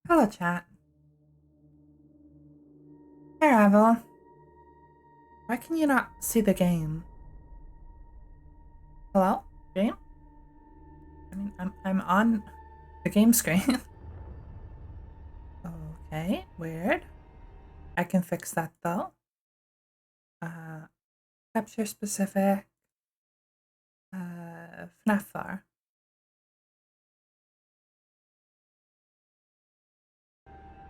Hello, chat. Hey, Ravel. Why can you not see the game? Hello? Game? I mean, I'm on the game screen. Okay, weird. I can fix that though. Capture specific. FNAF 4.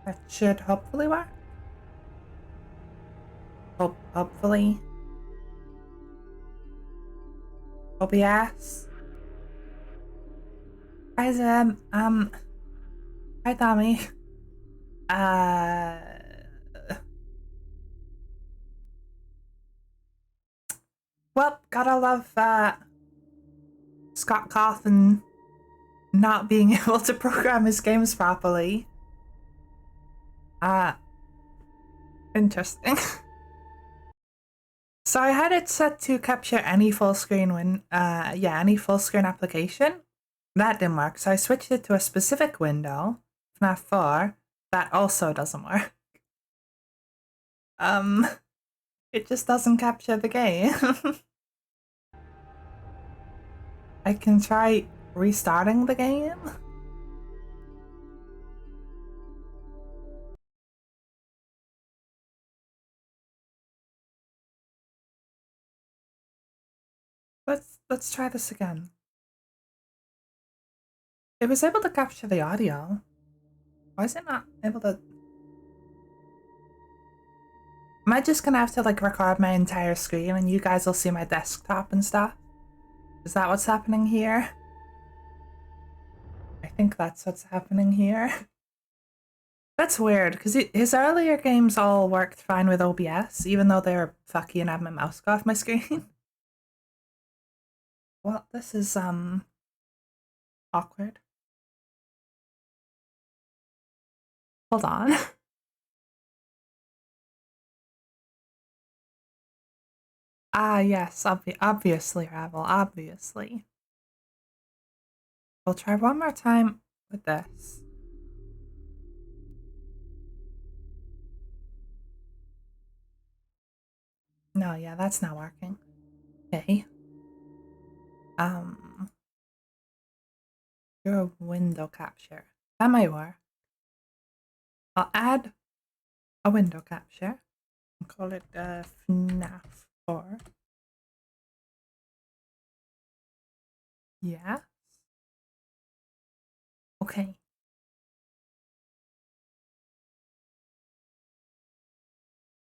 That should hopefully work. Hopefully. OBS. Guys, hi Tommy. Well, gotta love, Scott Cawthon not being able to program his games properly. Interesting. So I had it set to capture any full screen any full screen application. That didn't work, so I switched it to a specific window, FNAF 4. That also doesn't work. It just doesn't capture the game. I can try restarting the game. Let's try this again. It was able to capture the audio. Why is it not able to? Am I just gonna have to like record my entire screen and you guys will see my desktop and stuff? Is that what's happening here? I think that's what's happening here. That's weird, because his earlier games all worked fine with OBS, even though they were fucky and had my mouse go off my screen. Well, this is, awkward. Hold on. Yes, obviously, Ravel, obviously. We'll try one more time with this. No, yeah, that's not working. Okay. Do a window capture. That might work. I'll add a window capture and call it FNAF 4. Yes. Okay.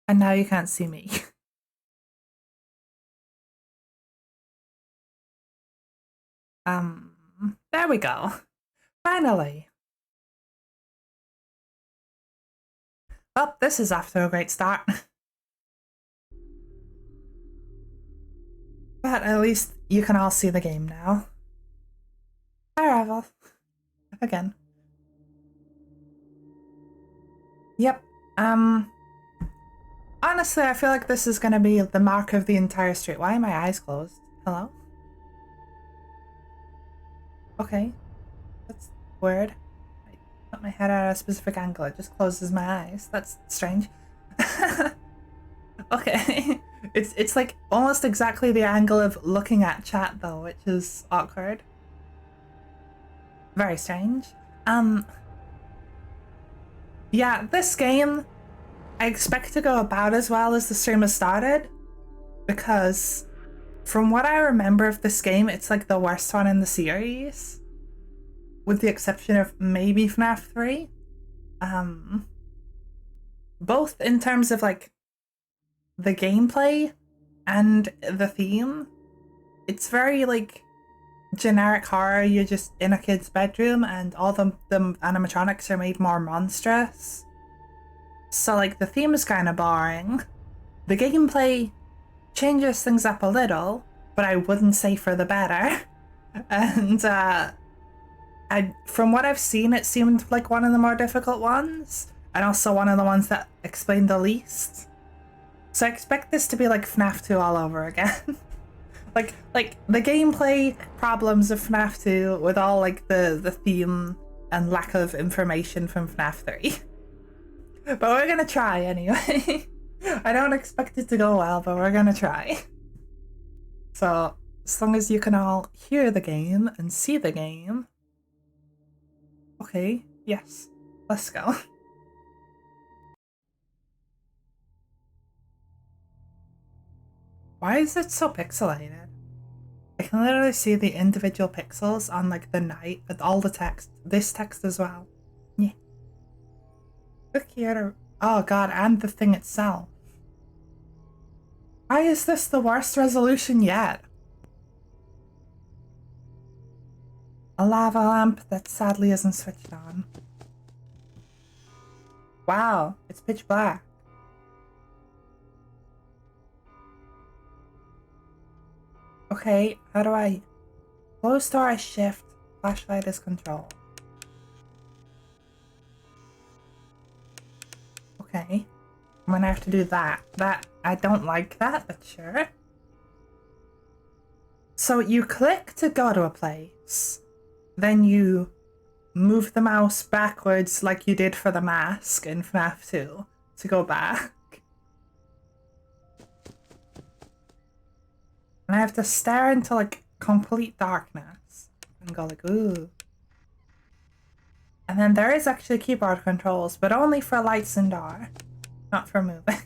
And now you can't see me. There we go. Finally. Well, this is off to a great start. But at least you can all see the game now. Hi, Ravel. Again. Yep. Honestly, I feel like this is gonna be the mark of the entire street. Why are my eyes closed? Hello? Okay. That's weird. I put my head at a specific angle. It just closes my eyes. That's strange. Okay. It's like almost exactly the angle of looking at chat though, which is awkward. Very strange. Yeah, this game I expect to go about as well as the stream has started, because from what I remember of this game, it's like the worst one in the series, with the exception of maybe FNAF 3. Both in terms of like the gameplay and the theme. It's very like generic horror. You're just in a kid's bedroom and all the animatronics are made more monstrous. So like the theme is kind of boring. The gameplay changes things up a little, but I wouldn't say for the better. And from what I've seen, it seemed like one of the more difficult ones, and also one of the ones that explained the least. So I expect this to be like FNAF 2 all over again. like the gameplay problems of FNAF 2 with all like the theme and lack of information from FNAF 3. But we're gonna try anyway. I don't expect it to go well, but we're gonna try. So, as long as you can all hear the game and see the game. Okay, yes, let's go. Why is it so pixelated? I can literally see the individual pixels on like the night with all the text. This text as well. Yeah. Look here. Oh god, and the thing itself. Why is this the worst resolution yet? A lava lamp that sadly isn't switched on. Wow, it's pitch black. Okay, how do I... Close door is shift, flashlight is control. Okay, I'm gonna have to do that. I don't like that, but sure. So you click to go to a place, then you move the mouse backwards like you did for the mask in FNAF 2 to go back. And I have to stare into like complete darkness and go like, ooh. And then there is actually keyboard controls, but only for lights and door, not for moving.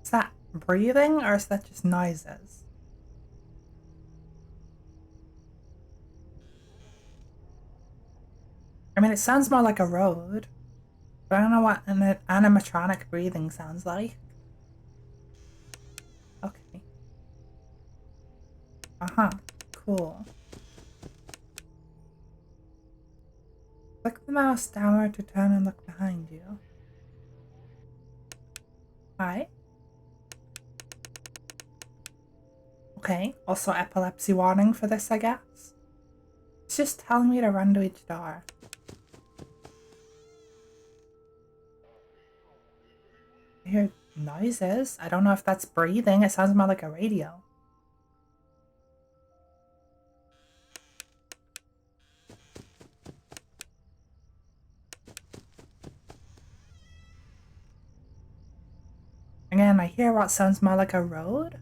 Is that breathing or is that just noises? I mean, it sounds more like a road, but I don't know what an animatronic breathing sounds like. Okay. Uh-huh. Cool. Click the mouse downward to turn and look behind you. Hi. Okay, also epilepsy warning for this, I guess. It's just telling me to run to each door. I hear noises. I don't know if that's breathing. It sounds more like a radio. Again, I hear what sounds more like a road.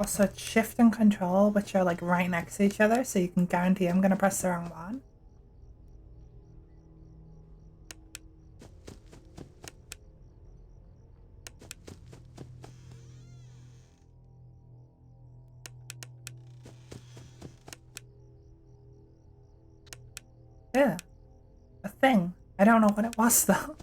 Also, it's shift and control, which are like right next to each other, so you can guarantee I'm gonna press the wrong one. Yeah, a thing. I don't know what it was though.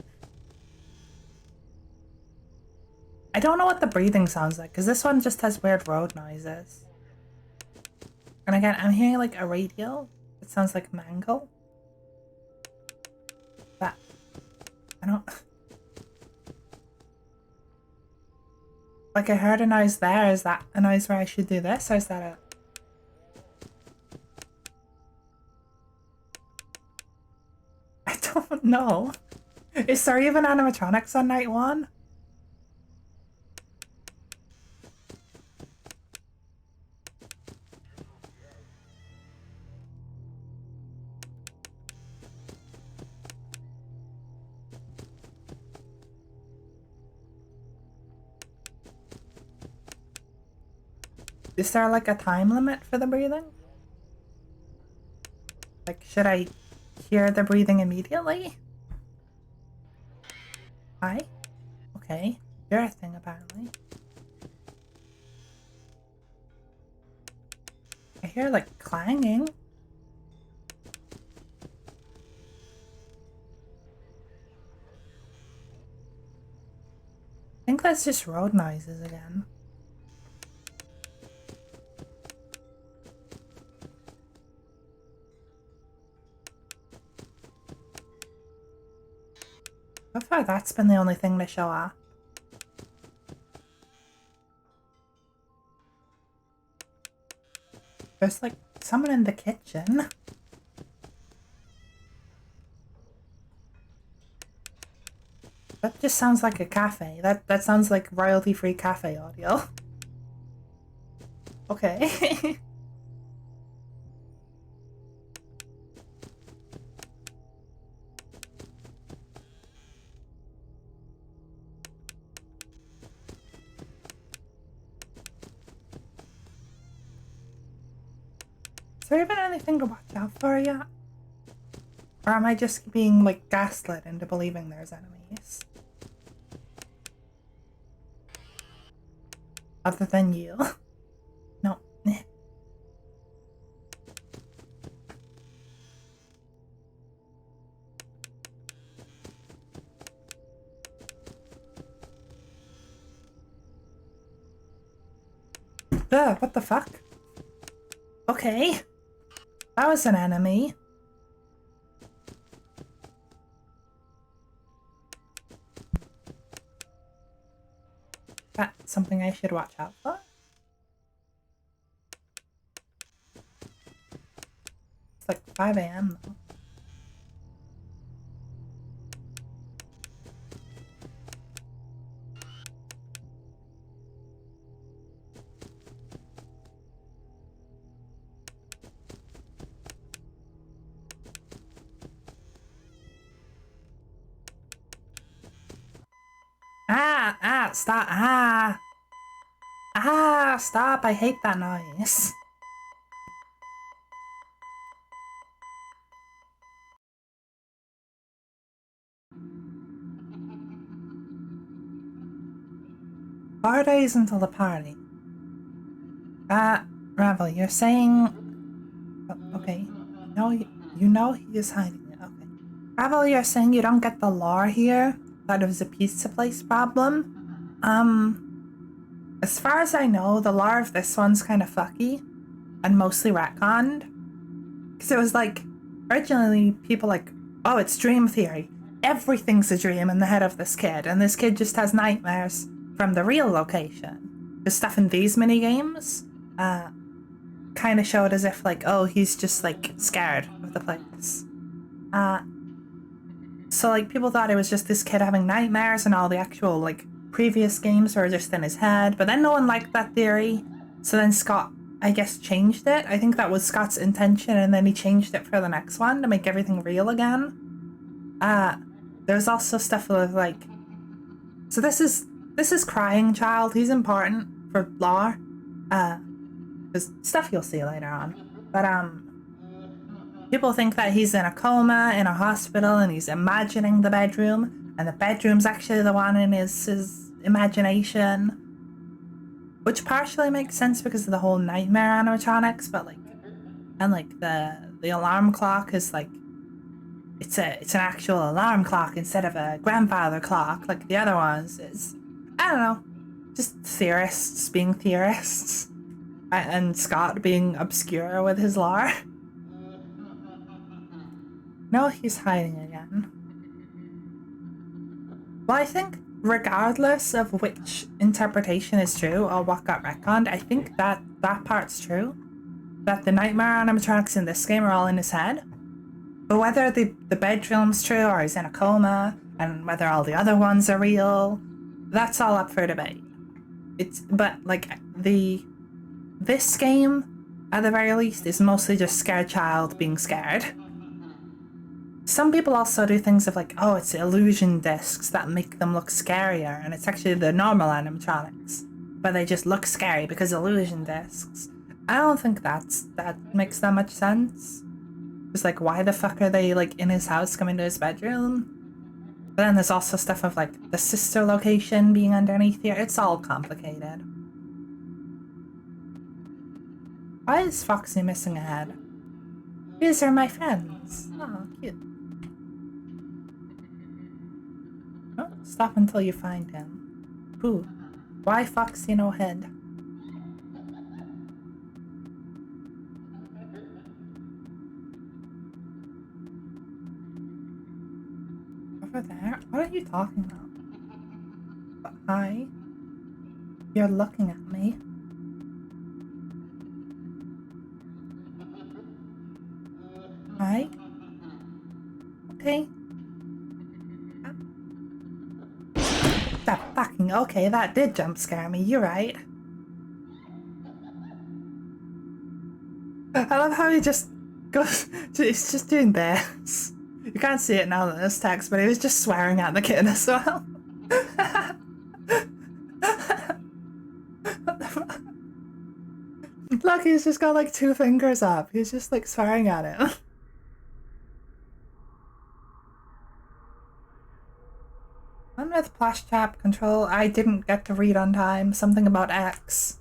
I don't know what the breathing sounds like, because this one just has weird road noises. And again, I'm hearing like a radio. It sounds like mango. But I don't... Like I heard a noise there. Is that a noise where I should do this, or is that a... I don't know. Is there even animatronics on night one? Is there like a time limit for the breathing? Like, should I hear the breathing immediately? Hi? Okay, you're a thing apparently. I hear like clanging. I think that's just road noises again. So far that's been the only thing to show up. There's like someone in the kitchen. That just sounds like a cafe. That sounds like royalty-free cafe audio. Okay. Is there even anything to watch out for yet? Or am I just being, like, gaslit into believing there's enemies? Other than you? No. Ugh, what the fuck? Okay. That was an enemy. That's something I should watch out for. It's like 5 a.m. though. Stop, stop, I hate that noise. Four days until the party. Ravel, you're saying... Oh, okay. No, you know he is hiding it, okay. Ravel, you're saying you don't get the lore here? That it was a pizza place problem? As far as I know, the lore of this one's kind of fucky. And mostly retconned. Because it was like, originally people like, oh, it's dream theory. Everything's a dream in the head of this kid, and this kid just has nightmares from the real location. The stuff in these mini games kind of showed as if like, oh, he's just like scared of the place. So like people thought it was just this kid having nightmares, and all the actual like previous games were just in his head. But then no one liked that theory, so then Scott, I guess, changed it. I think that was Scott's intention, and then he changed it for the next one to make everything real again. There's also stuff with like, so this is Crying Child. He's important for lore. There's stuff you'll see later on. But people think that he's in a coma in a hospital and he's imagining the bedroom, and the bedroom's actually the one in his imagination. Which partially makes sense because of the whole nightmare animatronics, but like, and like the alarm clock is like, it's an actual alarm clock instead of a grandfather clock like the other ones. Is, I don't know, just theorists being theorists, and Scott being obscure with his lore. No, he's hiding again. Well, I think regardless of which interpretation is true or what got retconned, I think that part's true. That the nightmare animatronics in this game are all in his head. But whether the bedroom's true or he's in a coma, and whether all the other ones are real, that's all up for debate. But like this game, at the very least, is mostly just Scared Child being scared. Some people also do things of like, oh, it's illusion discs that make them look scarier, and it's actually the normal animatronics, but they just look scary because illusion discs. I don't think that makes that much sense. It's like, why the fuck are they like in his house coming to his bedroom? But then there's also stuff of like the sister location being underneath here. It's all complicated. Why is Foxy missing a head? These are my friends. Oh, cute. Oh, stop until you find him. Pooh. Why Foxy no head? Over there? What are you talking about? But hi. You're looking at me. Hi. Okay. That fucking okay, that did jump scare me, you're right. I love how he just goes, he's just doing this. You can't see it now in this text, but he was just swearing at the kid as well. Look, he's just got like 2 fingers up. He's just like swearing at it. One with Flash Tap control, I didn't get to read on time. Something about X.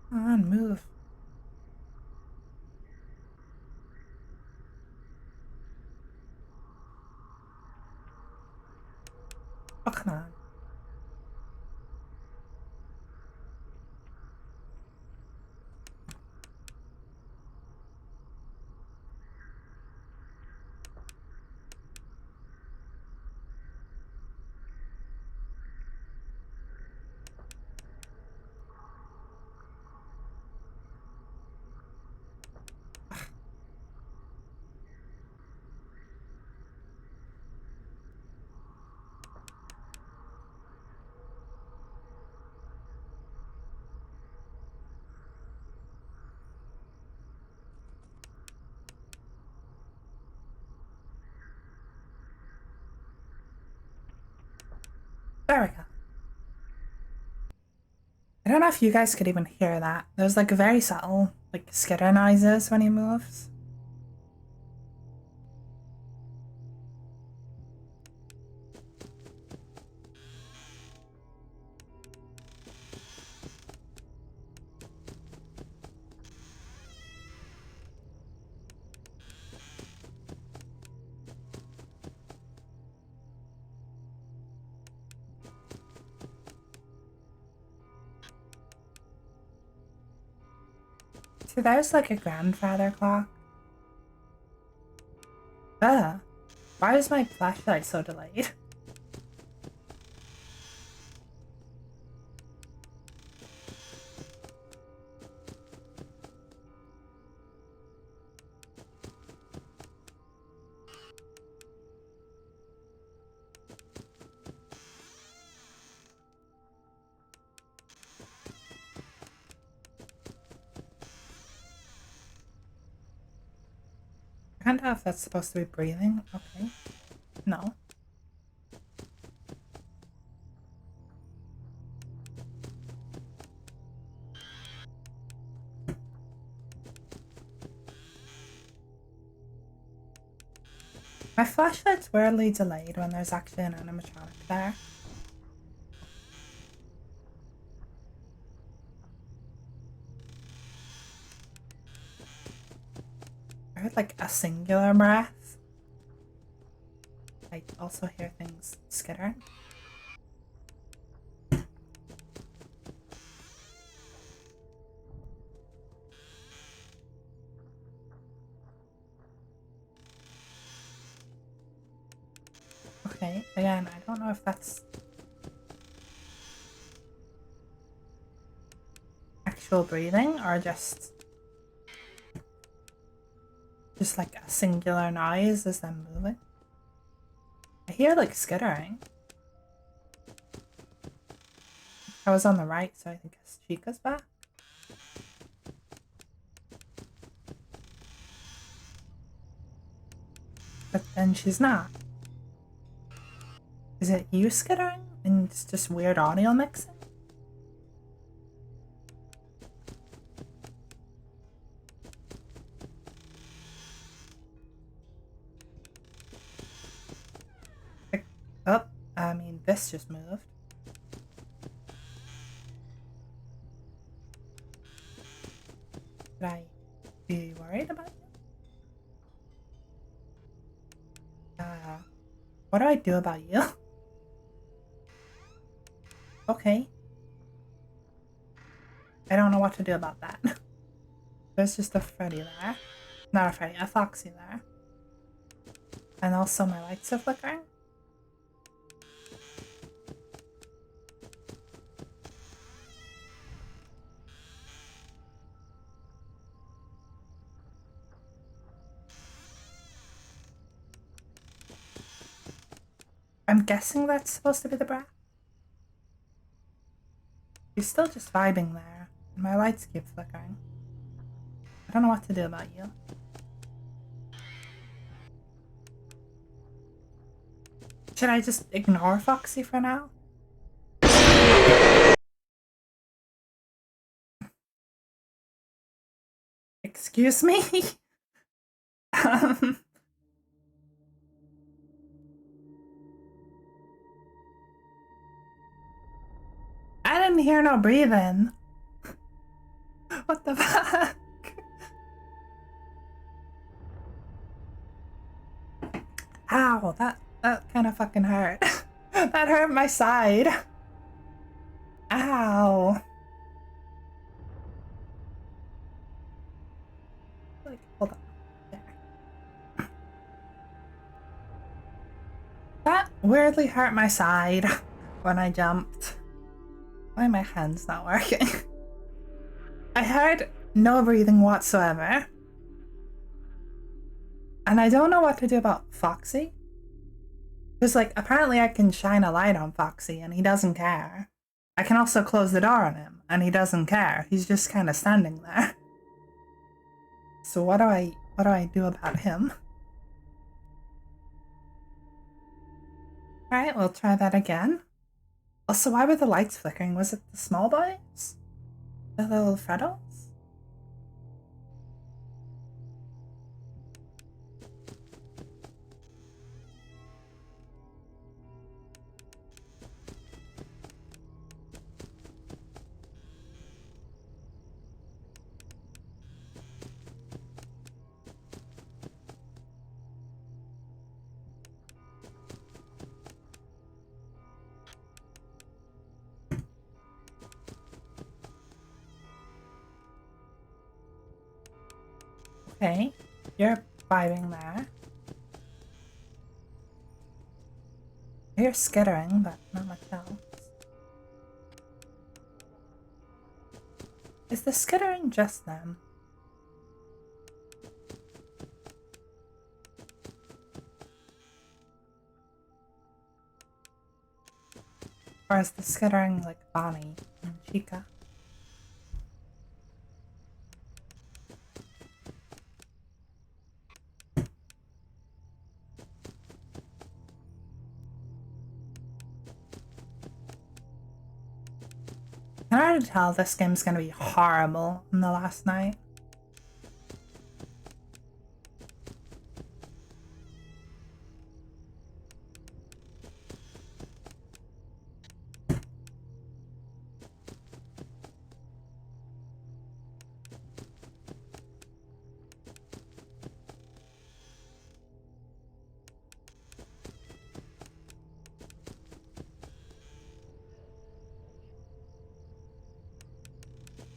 Come on, move. Oh, come on. There we go. I don't know if you guys could even hear that. There's like very subtle, like skitter noises when he moves. So there's like a grandfather clock. Why is my flashlight so delayed? I can't tell if that's supposed to be breathing. Okay. No. My flashlight's weirdly delayed when there's actually an animatronic there. I heard like a singular breath. I also hear things skittering. Okay, again, I don't know if that's actual breathing or just like a singular noise as them moving. I hear like skittering. I was on the right, so I think Chica's back. But then she's not. Is it you skittering? And it's just weird audio mixing? Oh, I mean, this just moved. Should I be worried about you? What do I do about you? Okay. I don't know what to do about that. There's just a Freddy there. Not a Freddy, a Foxy there. And also my lights are flickering. I'm guessing that's supposed to be the brat. You're still just vibing there. My lights keep flickering. I don't know what to do about you. Should I just ignore Foxy for now? Excuse me? um, I didn't hear no breathing. What the fuck? Ow, that kind of fucking hurt. That hurt my side. Ow. Like, hold on. There. That weirdly hurt my side when I jumped. Why are my hands not working? I heard no breathing whatsoever. And I don't know what to do about Foxy. Because, like, apparently I can shine a light on Foxy and he doesn't care. I can also close the door on him and he doesn't care. He's just kind of standing there. So what do I do about him? Alright, we'll try that again. Also, why were the lights flickering? Was it the small boys? The little Freddles? Okay, you're vibing there. You're skittering, but not much else. Is the skittering just them? Or is the skittering like Bonnie and Chica? I can already tell this game's gonna be horrible in the last night.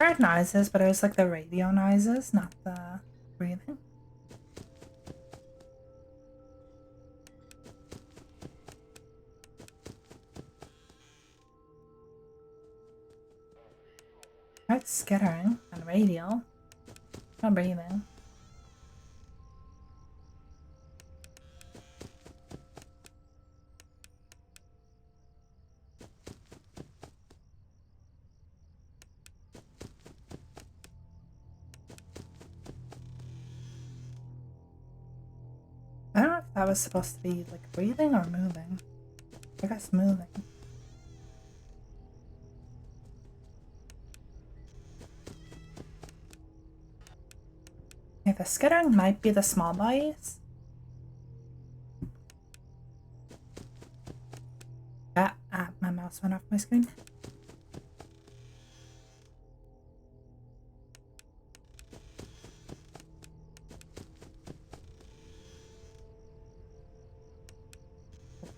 I heard noises, but it was like the radio noises, not the breathing. I heard skittering and radio, not breathing. I don't know if that was supposed to be like breathing or moving. I guess moving. Okay, the skittering might be the small boys. My mouse went off my screen.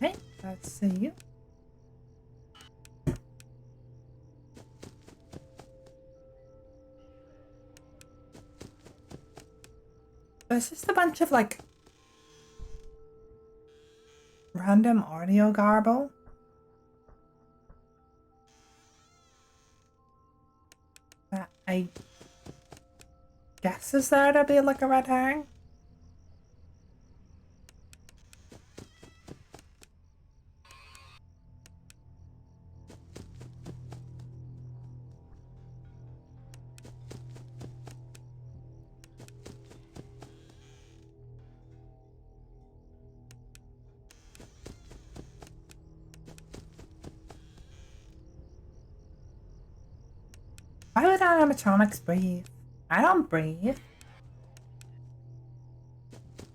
Okay, let's see you. It's just a bunch of like random audio garble. That I guess is there to be like a red herring. animatronics breathe? I don't breathe.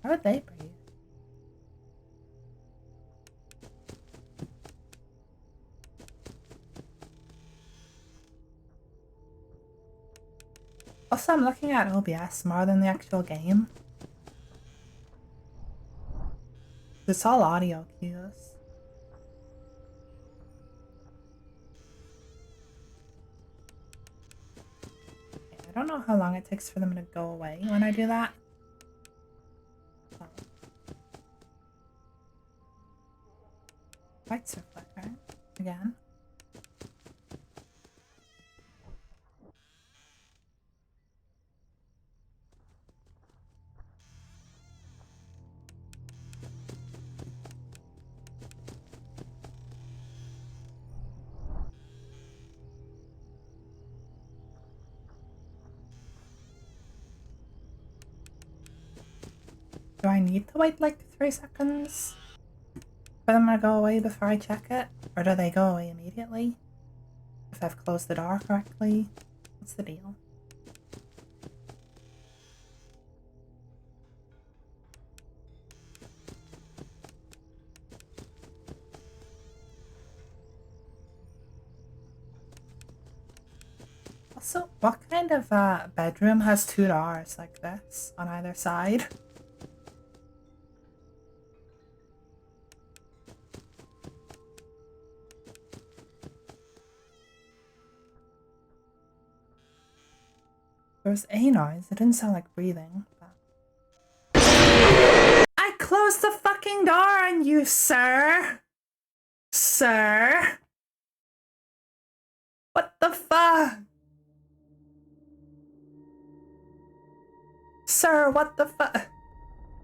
How would they breathe? Also, I'm looking at OBS more than the actual game. It's all audio cues. I don't know how long it takes for them to go away when I do that. Oh. Lights are flickering again. Do I need to wait like 3 seconds for them to go away before I check it? Or do they go away immediately? If I've closed the door correctly? What's the deal? Also, what kind of bedroom has 2 doors like this on either side? There was a noise. It didn't sound like breathing. But... I closed the fucking door on you, sir! Sir? What the fuck? Sir, what the fuck?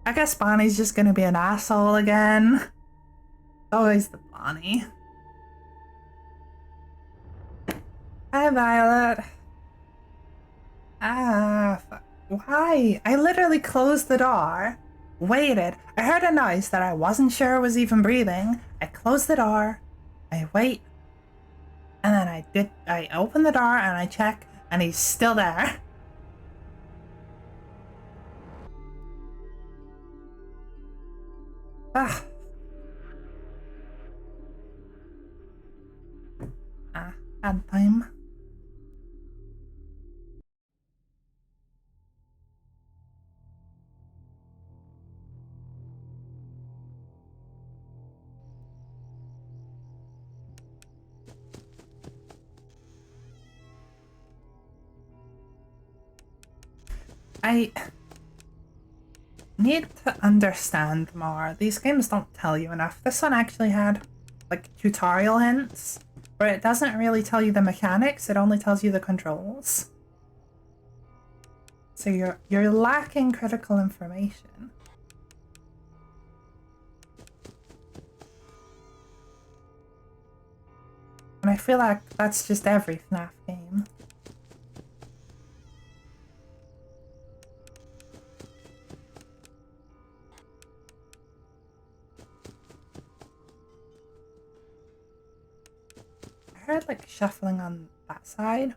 I guess Bonnie's just gonna be an asshole again. Always the Bonnie. Hi, Violet. Ah, fuck. Why? I literally closed the door, waited. I heard a noise that I wasn't sure was even breathing. I closed the door, I wait, and then I open the door and I check, and he's still there. Ah. Bad time. I need to understand more. These games don't tell you enough. This one actually had like tutorial hints, but it doesn't really tell you the mechanics, it only tells you the controls. So you're lacking critical information. And I feel like that's just every FNAF game. I heard like shuffling on that side,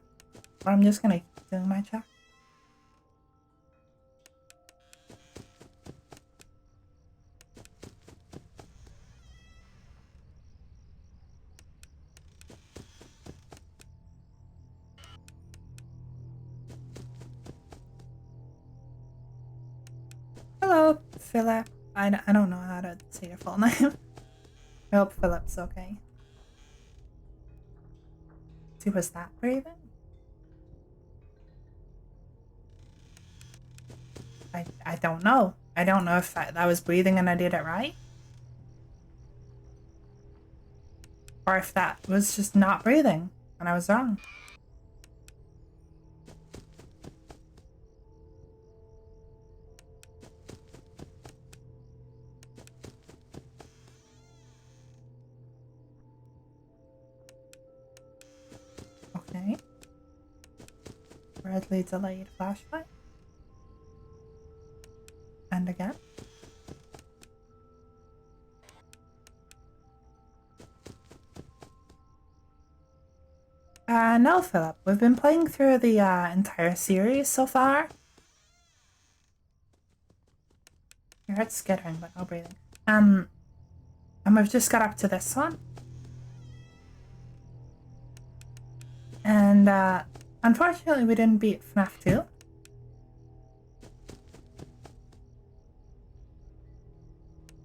but I'm just gonna keep doing my check. Hello, Philip. I don't know how to say your full name. I hope Philip's okay. See, was that breathing? I don't know. I don't know if that was breathing and I did it right. Or if that was just not breathing and I was wrong. Okay. Redly delayed flashlight. And again. No, Philip. We've been playing through the entire series so far. Your heart's skittering, but no breathing. And we've just got up to this one. And unfortunately, we didn't beat FNAF 2.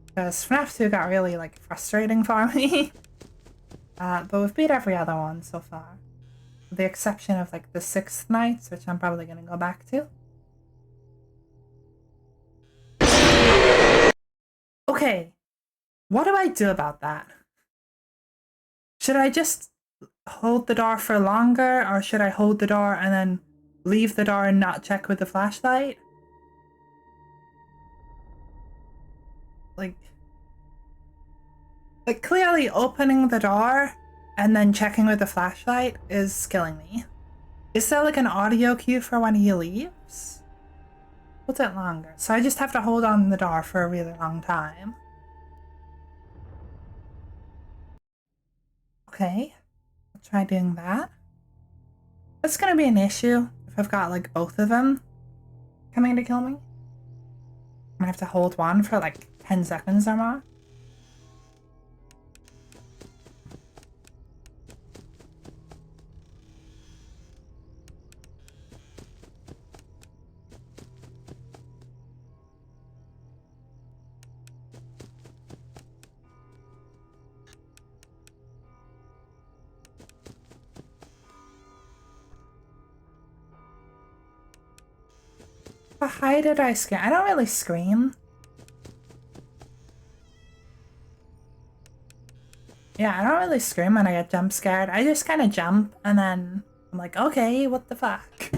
Because FNAF 2 got really like frustrating for me. But we've beat every other one so far. With the exception of like the Sixth Nights, which I'm probably gonna go back to. Okay, what do I do about that? Should I just hold the door for longer, or should I hold the door and then leave the door and not check with the flashlight? Like clearly opening the door and then checking with the flashlight is killing me. Is there like an audio cue for when he leaves? Hold it longer. So I just have to hold on the door for a really long time. Okay, I'll try doing that. That's gonna be an issue if I've got like both of them coming to kill me. I'm gonna have to hold one for like 10 seconds or more. But how did I scream? I don't really scream. Yeah, I don't really scream when I get jump scared. I just kind of jump and then I'm like, okay, what the fuck?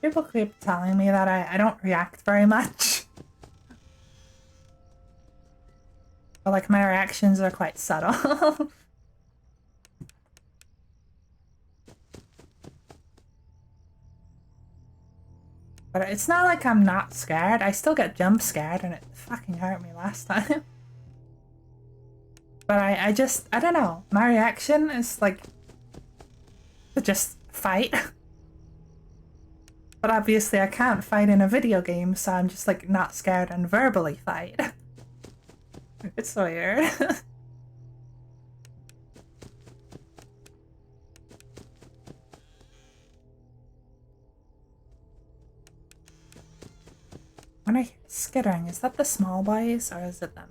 People keep telling me that I don't react very much. But like my reactions are quite subtle. But it's not like I'm not scared. I still get jump scared and it fucking hurt me last time. But I don't know. My reaction is like to just fight. But obviously I can't fight in a video game, so I'm just like not scared and verbally fight. It's weird. When I hear skittering, is that the small boys or is it them?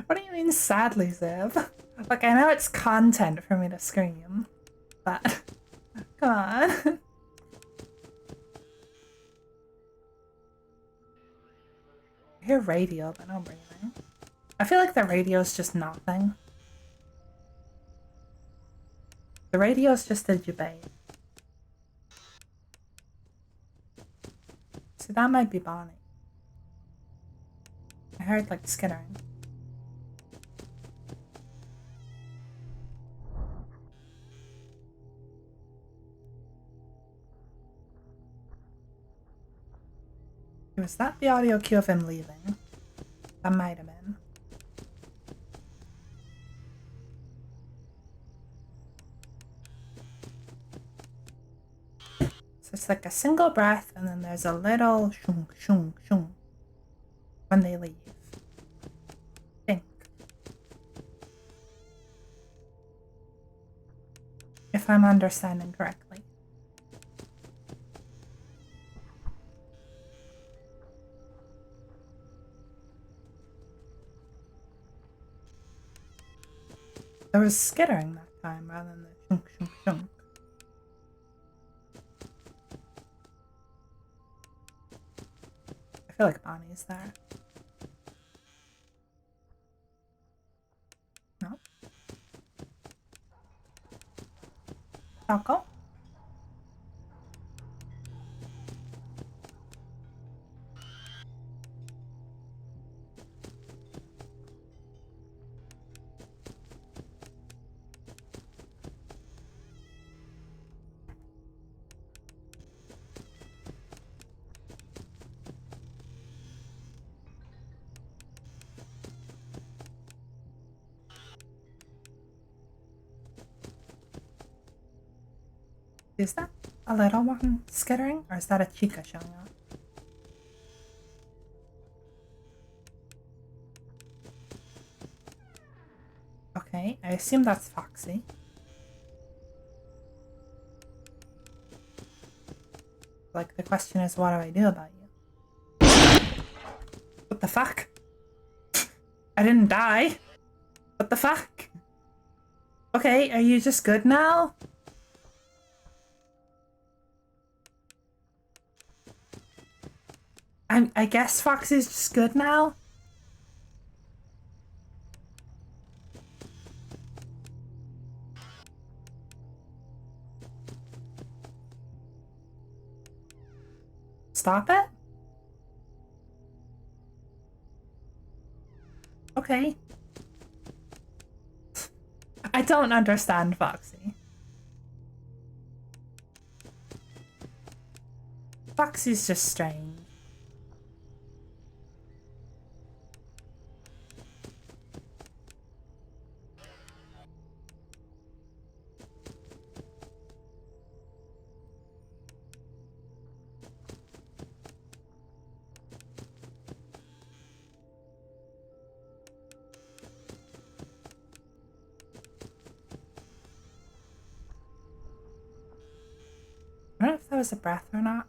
What do you mean sadly, Ziv? Like, I know it's content for me to scream, but come on. I hear radio, but no breathing. I feel like the radio is just nothing. The radio is just a debate. See, that might be Bonnie. I heard like skittering. Was that the audio cue of him leaving? That might have been. So it's like a single breath and then there's a little shung shung shung when they leave. I think. If I'm understanding correctly. There was skittering that time rather than the shunk shunk shunk. I feel like Bonnie's there. No. Falco? Is that a little one skittering, or is that a chica showing up? Okay, I assume that's Foxy. Like, the question is, what do I do about you? What the fuck? I didn't die. What the fuck? Okay, are you just good now? I guess Foxy's just good now? Stop it? Okay. I don't understand Foxy. Foxy's just strange. I don't know if that was a breath or not.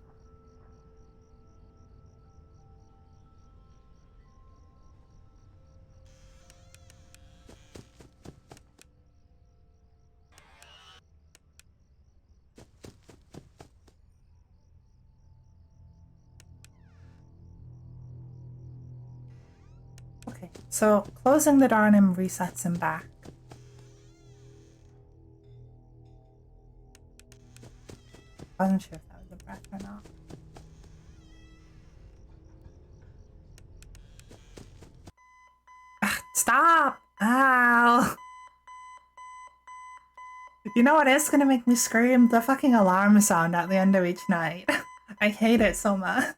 Okay, so closing the door on him resets him back. Wasn't sure if that was a breath or not. Ugh, stop! Ow! You know what is gonna make me scream? The fucking alarm sound at the end of each night. I hate it so much.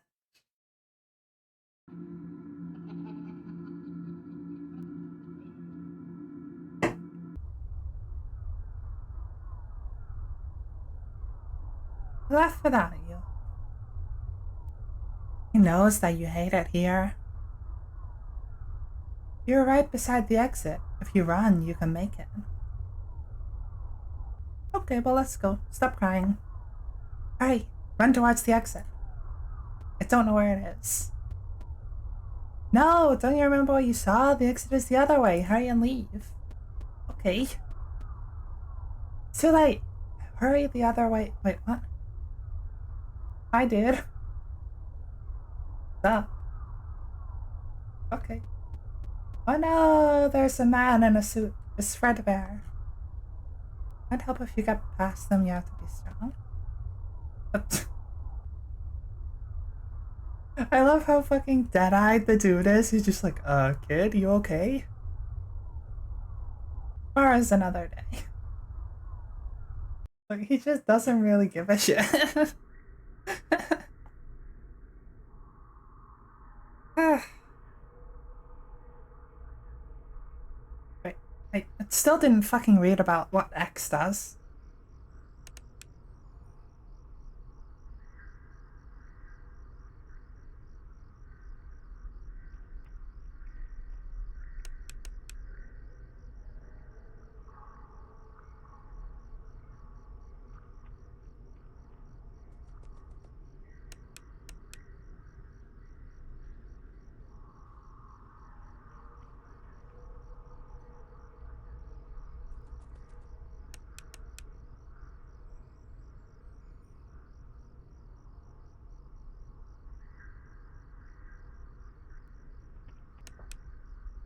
I laugh without you. He knows that you hate it here. You're right beside the exit. If you run, you can make it. Okay, well, let's go. Stop crying. Hurry, run towards the exit. I don't know where it is. No, don't you remember what you saw? The exit is the other way. Hurry and leave. Okay. It's too late. Hurry the other way. Wait, what? I did. Stop. Okay. Oh no, there's a man in a suit. It's Fredbear. I'd help if you get past them. You have to be strong. But I love how fucking dead-eyed the dude is. He's just like, kid, you okay? Or is another day. Like, he just doesn't really give a shit. Wait, I still didn't fucking read about what X does.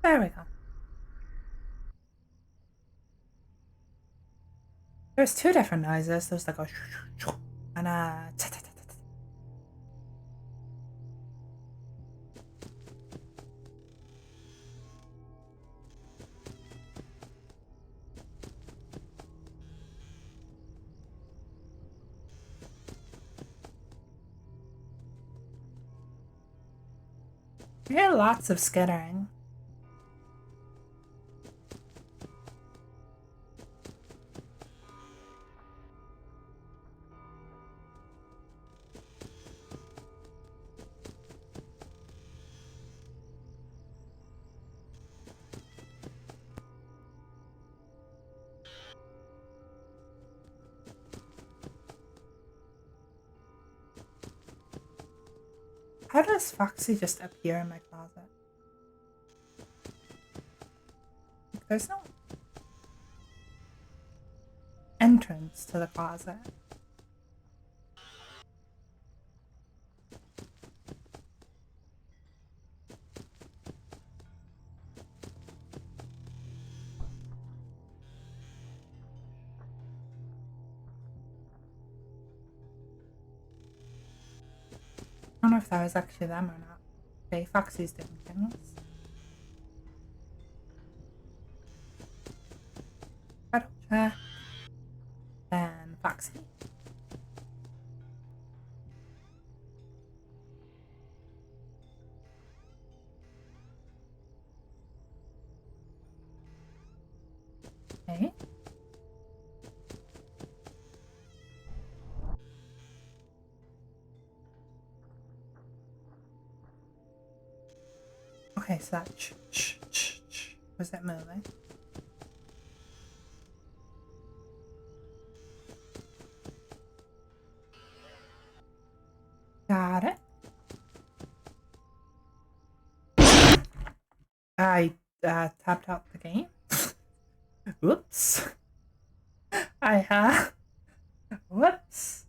There we go. There's two different noises. There's like a and a I hear lots of skittering. How does Foxy just appear in my closet? There's no entrance to the closet. I don't know if that was actually them or not. Okay, Foxy's doing things. Battle check. Then Foxy. Okay. Okay, so that was it moving? Got it. I tapped out the game. Whoops. Whoops.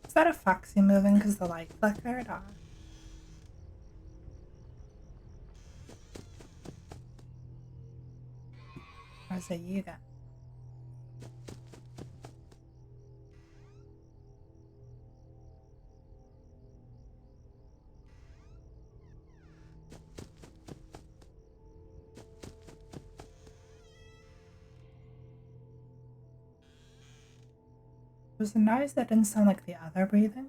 Is that a Foxy moving because the light flickered? Or is it you guys? Was the noise that didn't sound like the other breathing?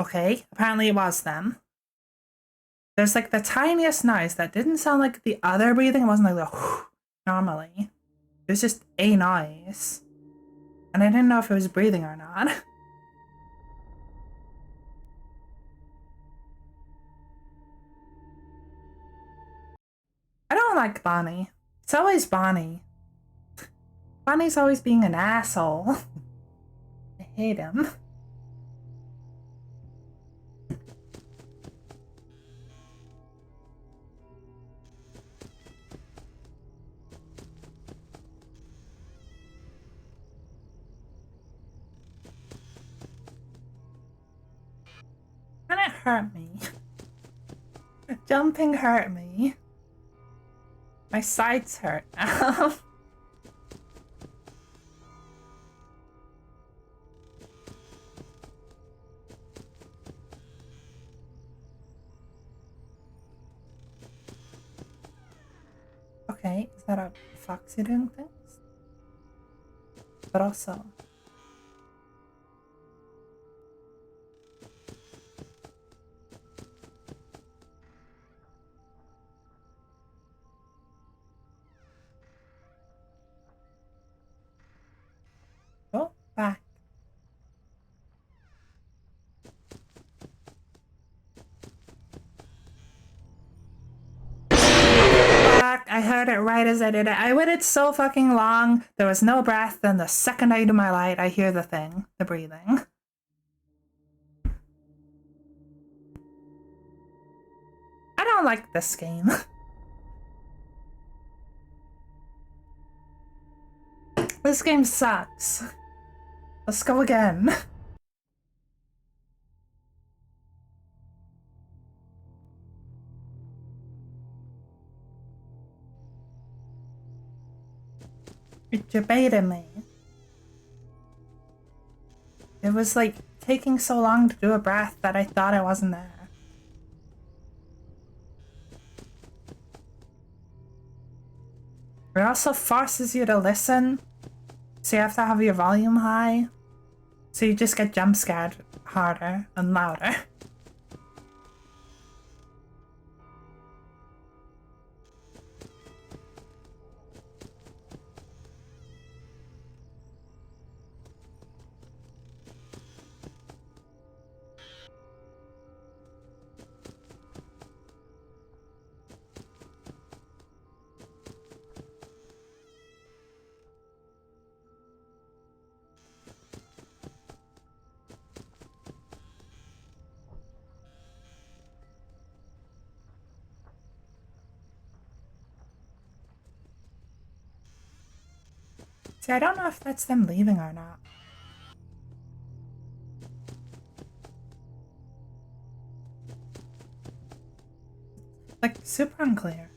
Okay, apparently it was them. There's like the tiniest noise that didn't sound like the other breathing. It wasn't like the normally. It was just a noise. And I didn't know if it was breathing or not. I don't like Bonnie. It's always Bonnie. Bonnie's always being an asshole. I hate him. And it hurt me. Jumping hurt me. My sides hurt now. Okay, is that a Foxy doing things? But also... Go back. Fuck, I heard it right as I did it. I waited so fucking long. There was no breath. Then the second I do my light, I hear the thing. The breathing. I don't like this game. This game sucks. Let's go again. It debated me. It was like taking so long to do a breath that I thought I wasn't there. It also forces you to listen, so you have to have your volume high. So you just get jump scared harder and louder. See, I don't know if that's them leaving or not. Like, super unclear.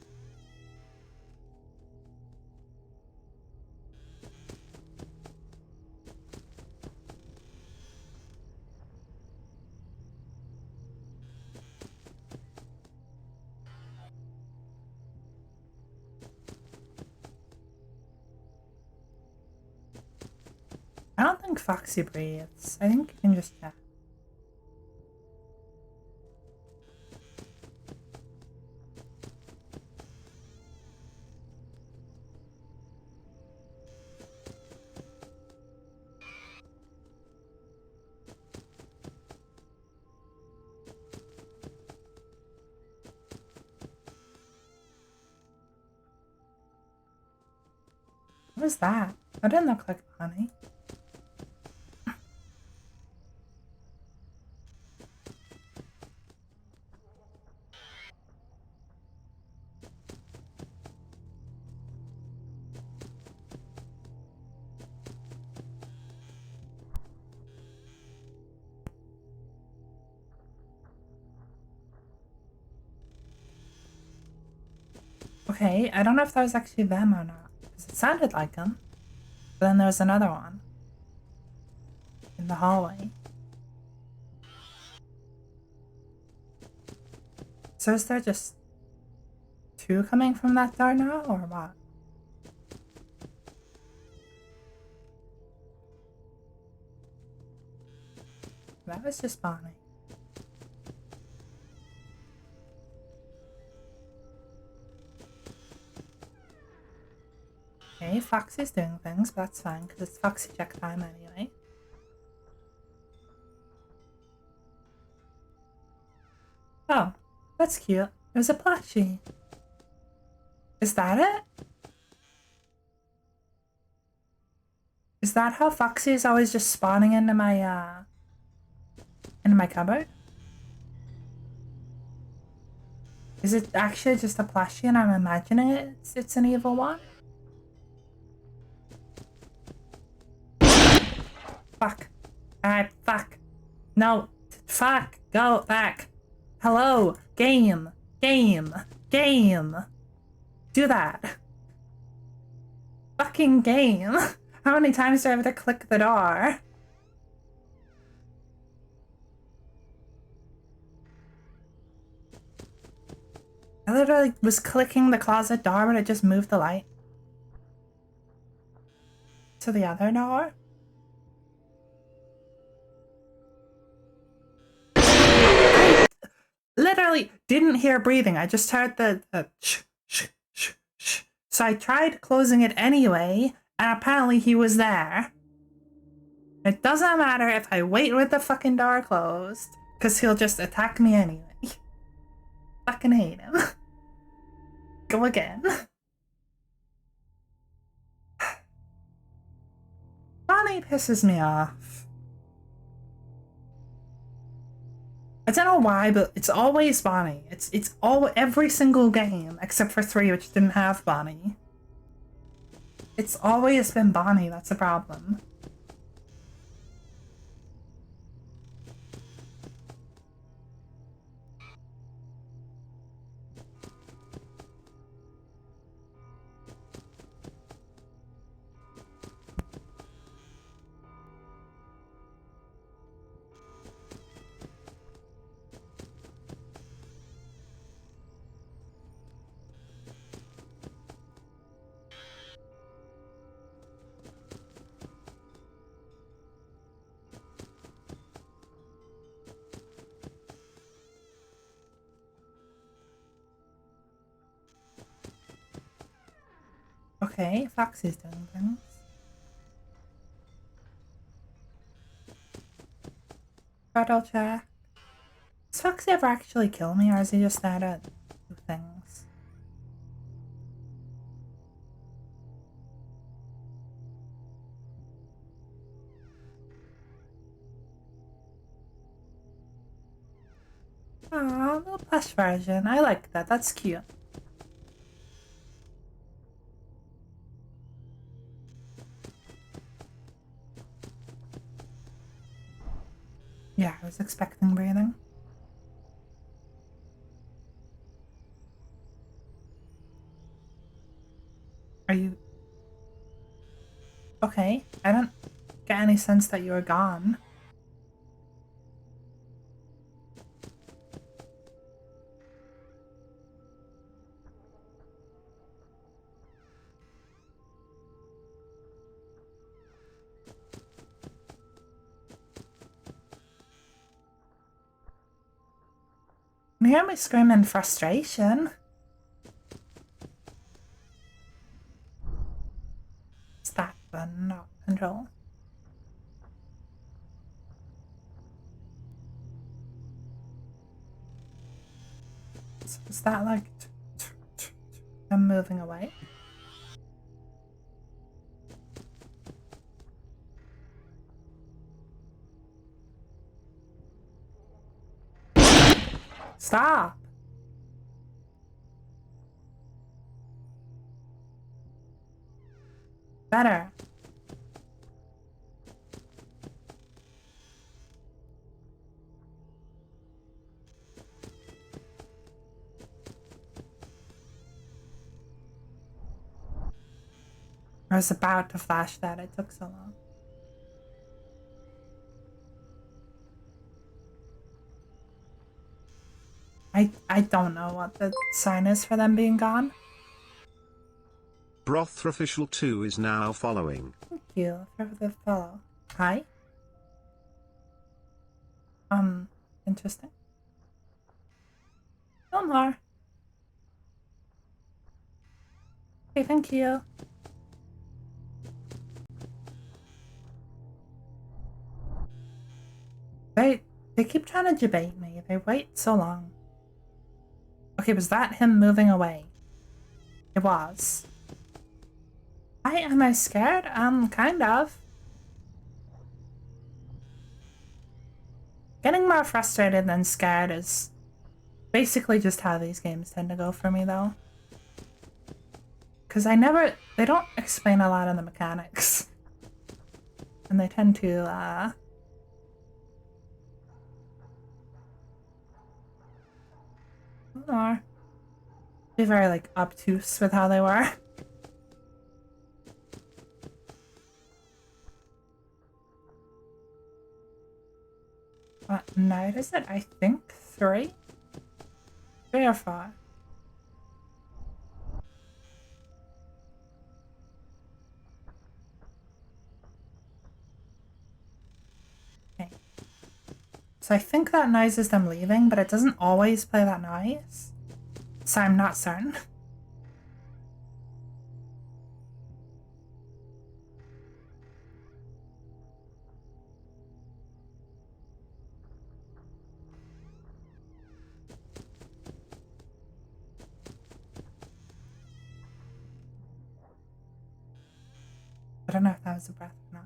I don't think Foxy breathes. I think you can just check. What was that? That didn't look like Bonnie. Okay, I don't know if that was actually them or not. Because it sounded like them. But then there was another one. In the hallway. So is there just two coming from that door now, or what? That was just Bonnie. Okay, Foxy's doing things, but that's fine, because it's Foxy check time anyway. Oh, that's cute. It was a plushie. Is that it? Is that how Foxy is always just spawning into my cupboard? Is it actually just a plushie and I'm imagining it's an evil one? Fuck. Alright, fuck. No. Fuck. Go back. Hello. Game. Game. Game. Do that. Fucking game. How many times do I have to click the door? I literally was clicking the closet door, but it just moved the light to the other door. I literally didn't hear breathing. I just heard the shh, shh, shh, shh. So I tried closing it anyway, and apparently he was there. It doesn't matter if I wait with the fucking door closed, because he'll just attack me anyway. Fucking hate him. Go again. Bonnie pisses me off. I don't know why, but it's always Bonnie. It's all every single game except for 3, which didn't have Bonnie. It's always been Bonnie. That's a problem. Okay, Foxy's doing things. Battle check. Does Foxy ever actually kill me, or is he just there to do things? Aw, little plush version. I like that. That's cute. Yeah, I was expecting breathing. Are you... Okay, I don't get any sense that you're gone. You hear me scream in frustration. It's that button, not control. So is that like I'm moving away? Stop! Better. I was about to flash that, it took so long. I don't know what the sign is for them being gone. Broth Official 2 is now following. Thank you for the follow. Hi. Interesting. No more. Okay, thank you. They keep trying to debate me. They wait so long. Okay, was that him moving away? It was. Am I scared? Kind of. Getting more frustrated than scared is basically just how these games tend to go for me, though. Because they don't explain a lot of the mechanics. And they tend to, be very, like, obtuse with how they were. What night is it? I think 3? 3 or 4? Okay. So I think that noise is them leaving, but it doesn't always play that noise. So I'm not certain. I don't know if that was a breath or not.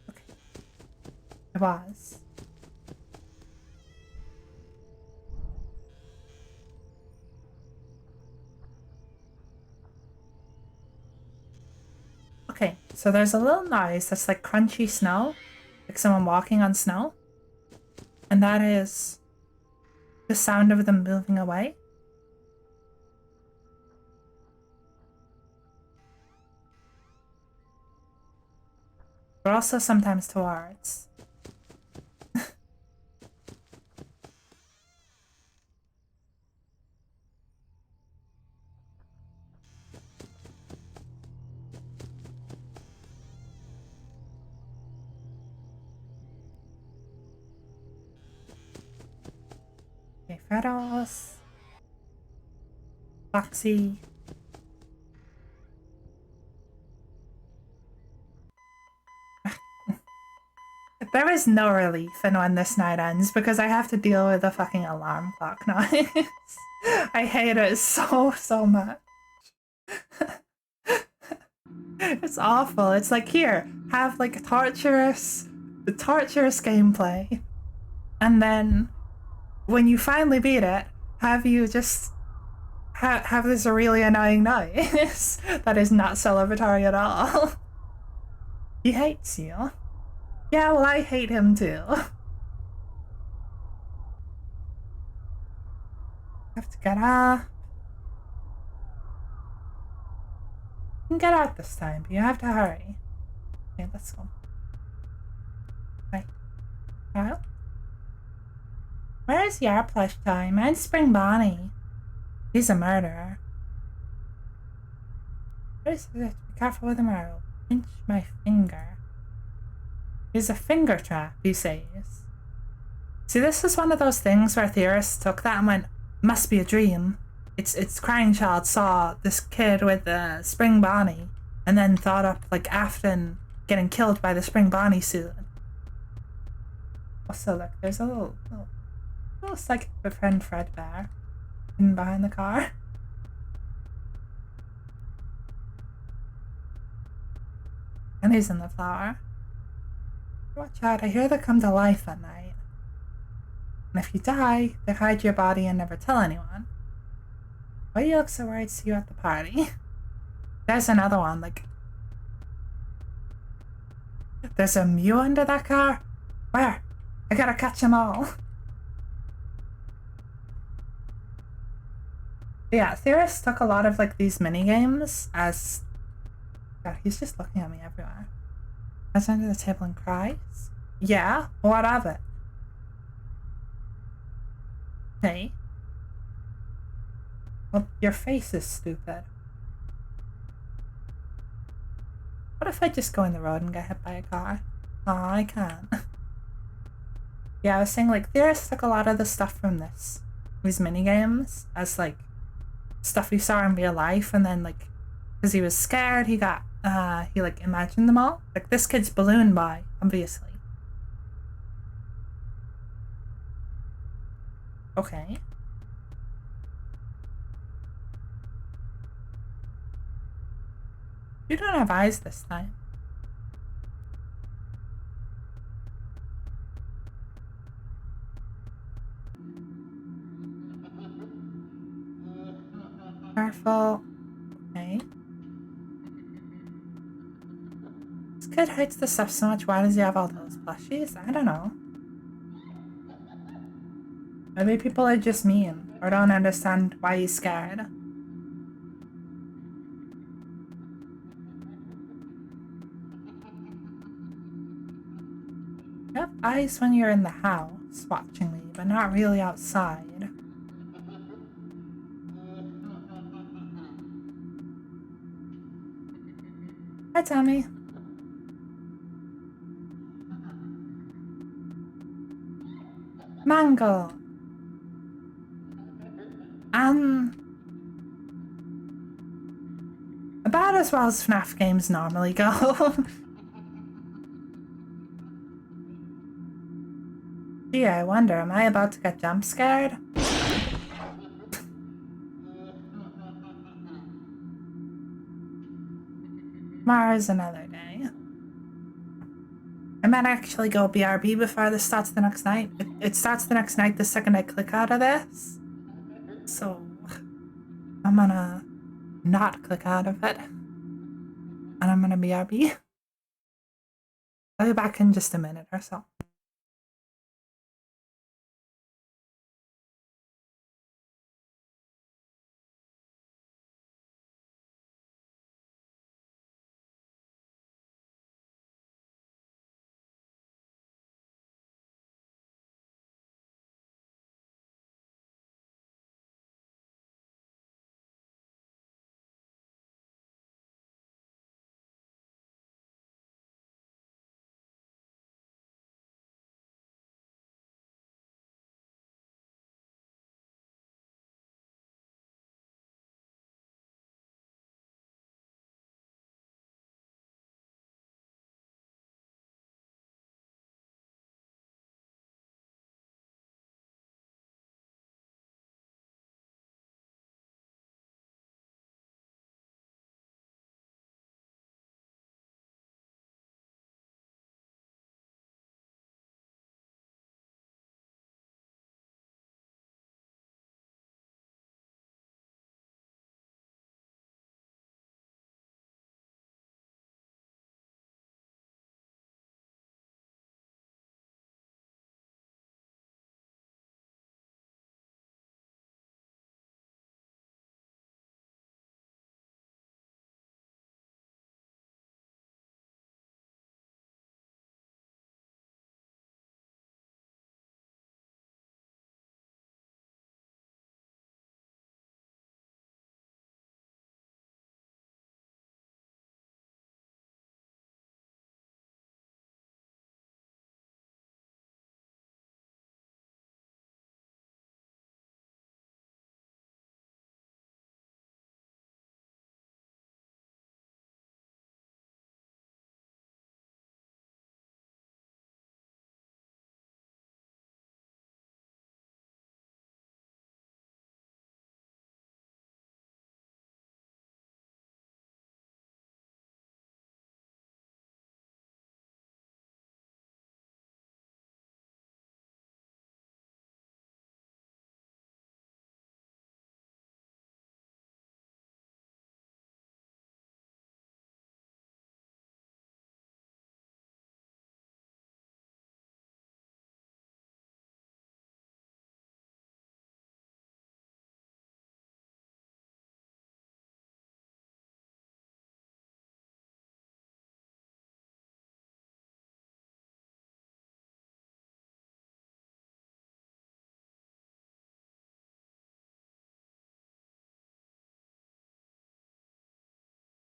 Okay. It was. Okay, so there's a little noise that's like crunchy snow, like someone walking on snow. And that is the sound of them moving away. But also sometimes towards. Okay, Fredos. Foxy. There is no relief in when this night ends because I have to deal with the fucking alarm clock noise. I hate it so much. It's awful. It's like, here, have like torturous gameplay. And then when you finally beat it, have you just have this really annoying noise that is not celebratory at all. He hates you. Yeah, well, I hate him too. Have to get up. You can get out this time, but you have to hurry. Okay, let's go. Right. Kyle? Where is your plush toy? Mine's Spring Bonnie. He's a murderer. First, I have to be careful with him or I'll pinch my finger. He's a finger trap, he says. See, this is one of those things where theorists took that and went, must be a dream. It's Crying Child saw this kid with the Spring Bonnie and then thought up like Afton getting killed by the Spring Bonnie suit. Also, look, there's a little psychic friend Fredbear hidden behind the car. And he's in the flower. Watch out, I hear they come to life at night. And if you die, they hide your body and never tell anyone. Why do you look so worried to see you at the party? There's another one, like... There's a Mew under that car? Where? I gotta catch them all. Yeah, theorists took a lot of like these mini games as... God, he's just looking at me everywhere. As under the table and cries? Yeah, what of it? Hey? Well, your face is stupid. What if I just go in the road and get hit by a car? Aw, I can't. Yeah, I was saying like theorists took a lot of the stuff from these mini games as like stuff we saw in real life, and then like because he was scared, he like imagined them all. Like this kid's Balloon Boy, obviously. Okay. You don't have eyes this time. Careful. Okay. This kid hates the stuff so much. Why does he have all those plushies? I don't know. Maybe people are just mean or don't understand why he's scared. You have eyes when you're in the house watching me, but not really outside. Hi, Tommy. Mango. About as well as FNAF games normally go. Gee, I wonder, am I about to get jump scared? Tomorrow's another day. I might actually go BRB before this starts the next night. It starts the next night the second I click out of this. So, I'm gonna not click out of it. And I'm gonna BRB. I'll be back in just a minute or so.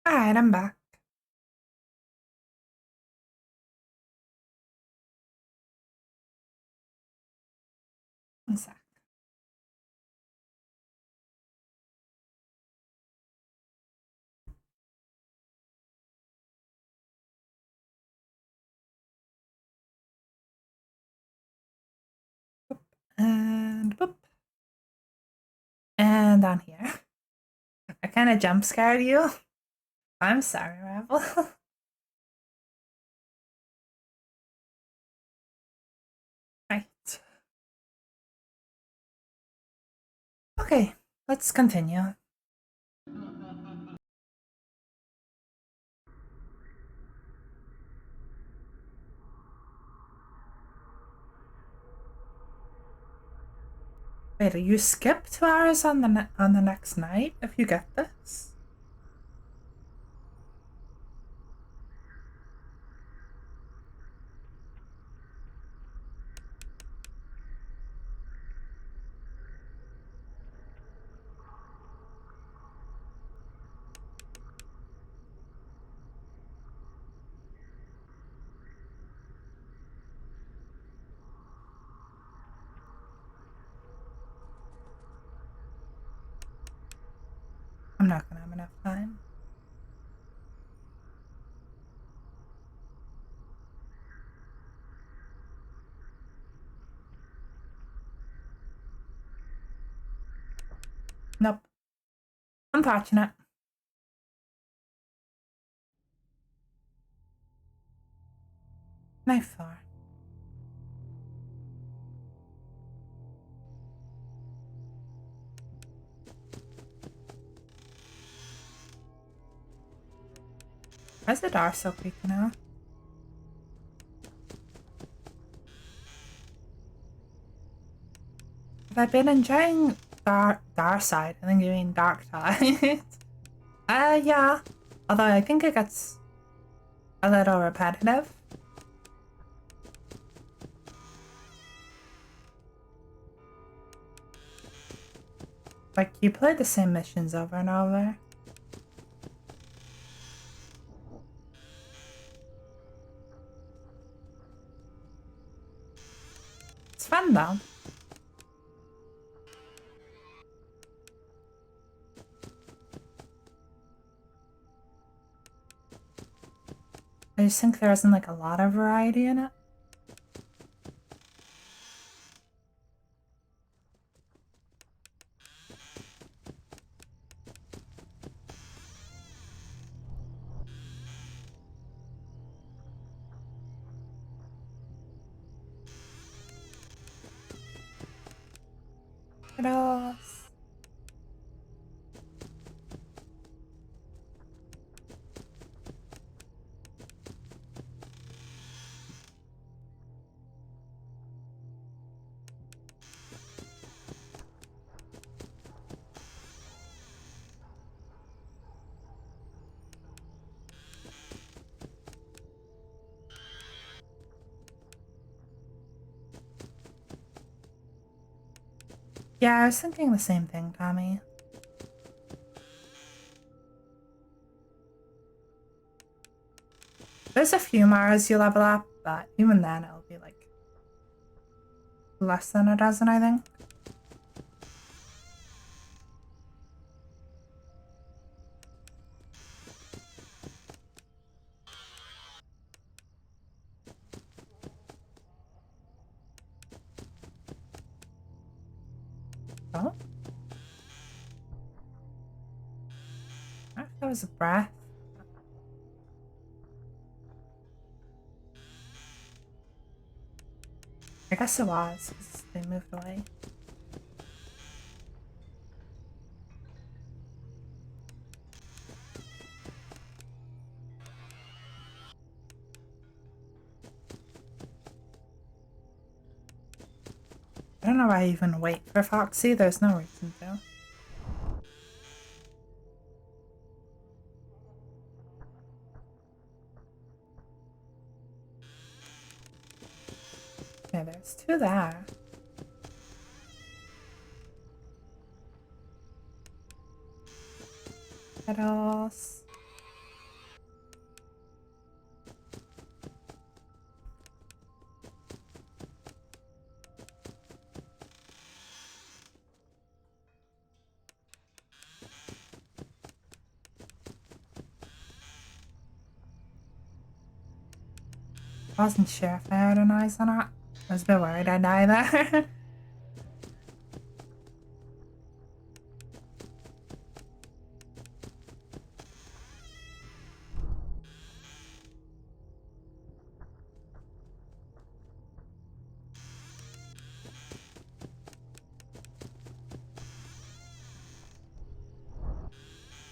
Alright, I'm back. One sec. And boop. And on here. I kind of jump scared you. I'm sorry, Rebel. Right. Okay, let's continue. Wait, you skip 2 hours on the next night if you get this? I'm not gonna have enough time. Nope. Unfortunate. Knife 4. Why is the door so creaky now? Have I been enjoying Dark Side and then doing Dark Side? Yeah. Although I think it gets a little repetitive. Like, you play the same missions over and over. It's fun though. I just think there isn't like a lot of variety in it. What else? Yeah, I was thinking the same thing, Tommy. There's a few Maras you level up, but even then it'll be like less than a dozen, I think. Oh? I thought that was a breath. I guess it was, because they moved away. I don't know why I even wait for Foxy, there's no reason to. Okay, there's 2 there. What else? Wasn't sure if I heard a noise or not. I was a bit worried I'd die there.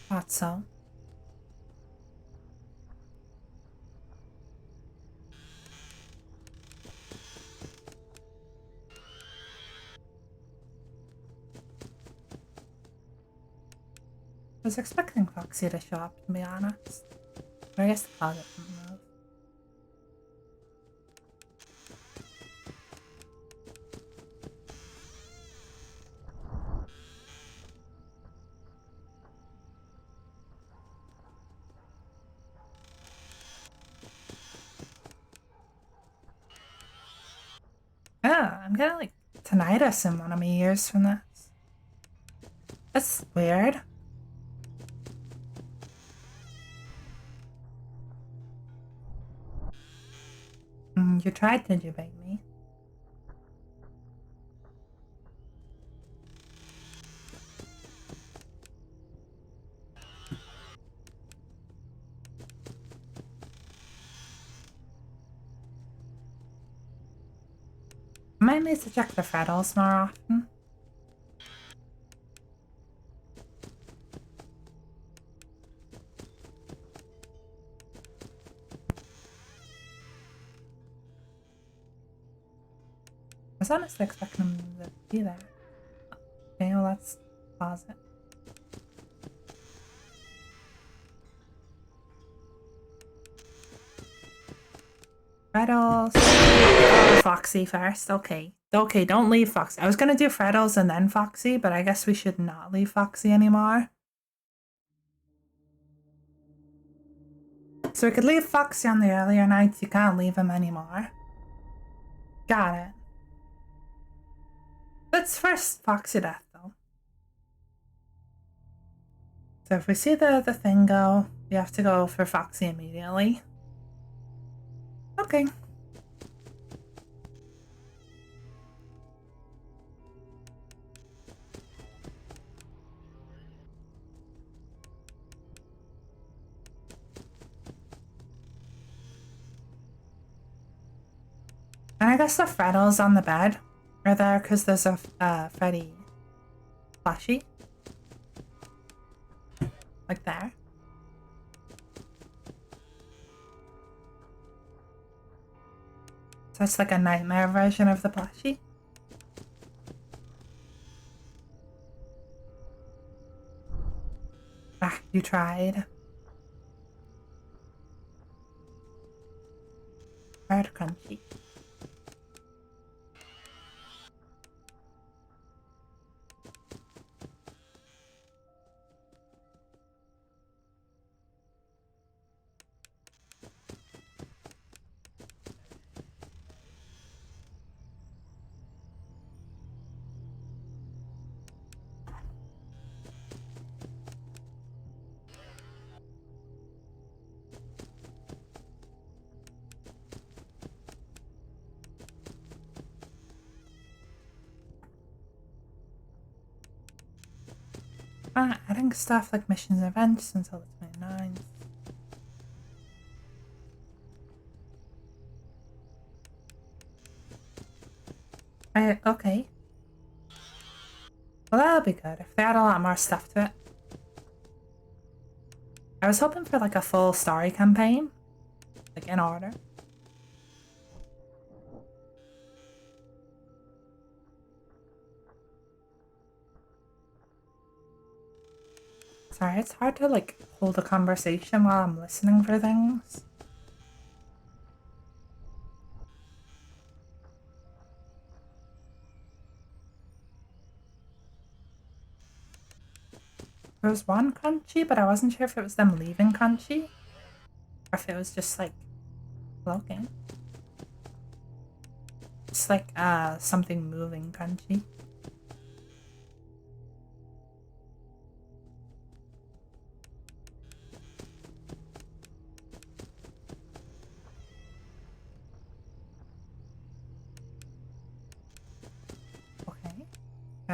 Thought so. I was expecting Foxy to show up, to be honest. But I guess the closet didn't move. Yeah, I'm getting like tinnitus in one of my ears from this. That's weird. You tried to debate me. I might need to check the Freddles more often. I was honestly expecting them to be there. Okay, well let's pause it. Freddles. Oh, Foxy first. Okay. Okay, don't leave Foxy. I was gonna do Freddles and then Foxy, but I guess we should not leave Foxy anymore. So we could leave Foxy on the earlier nights. You can't leave him anymore. Got it. Let's first Foxy Death though. So if we see the thing go, we have to go for Foxy immediately. Okay. And I guess the Freddles on the bed are there because there's a Freddy plushie. Like there. So it's like a nightmare version of the plushie. Ah, you tried. Hard crunchy. Adding stuff like missions and events until the 29th. Okay. Well, that'll be good if they add a lot more stuff to it. I was hoping for like a full story campaign, like in order. Sorry, it's hard to like hold a conversation while I'm listening for things. There was one Crunchy, but I wasn't sure if it was them leaving Crunchy or if it was just like floating. It's like something moving Crunchy.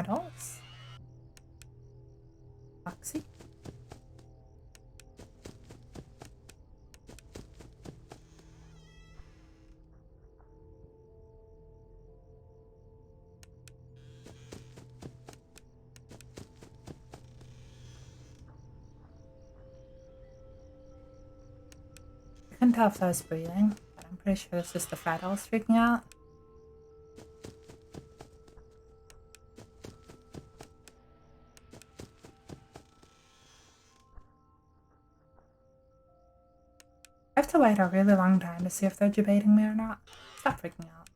Petals. Foxy. I couldn't tell if I was breathing, but I'm pretty sure it's just the Petals freaking out. I have to wait a really long time to see if they're debating me or not. Stop freaking out.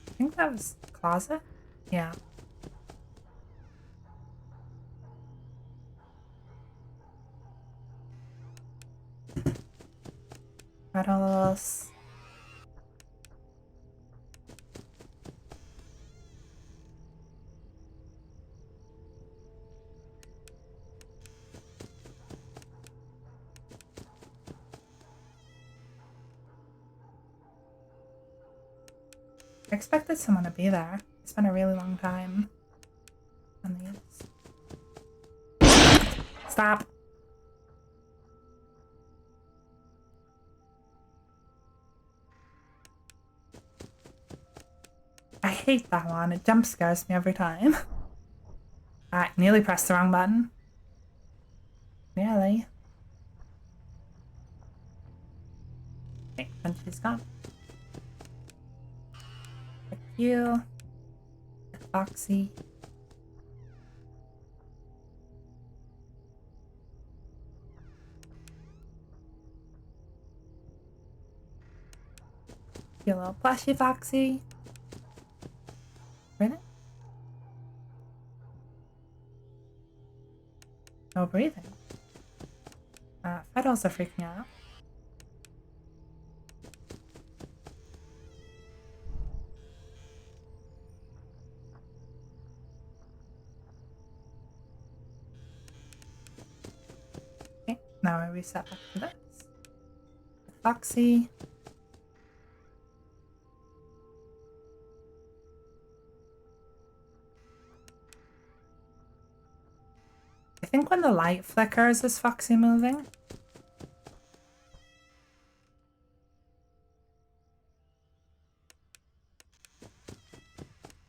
I think that was closet? Yeah. Petals. I expected someone to be there. It's been a really long time on these. Stop. I hate that one. It jump scares me every time. I nearly pressed the wrong button. Nearly. Okay, Crunchy's gone. Thank you. Foxy. You little plushy Foxy. Really? No breathing. Petals are freaking out. Okay, now I reset back to this. Foxy. I think when the light flickers is Foxy moving.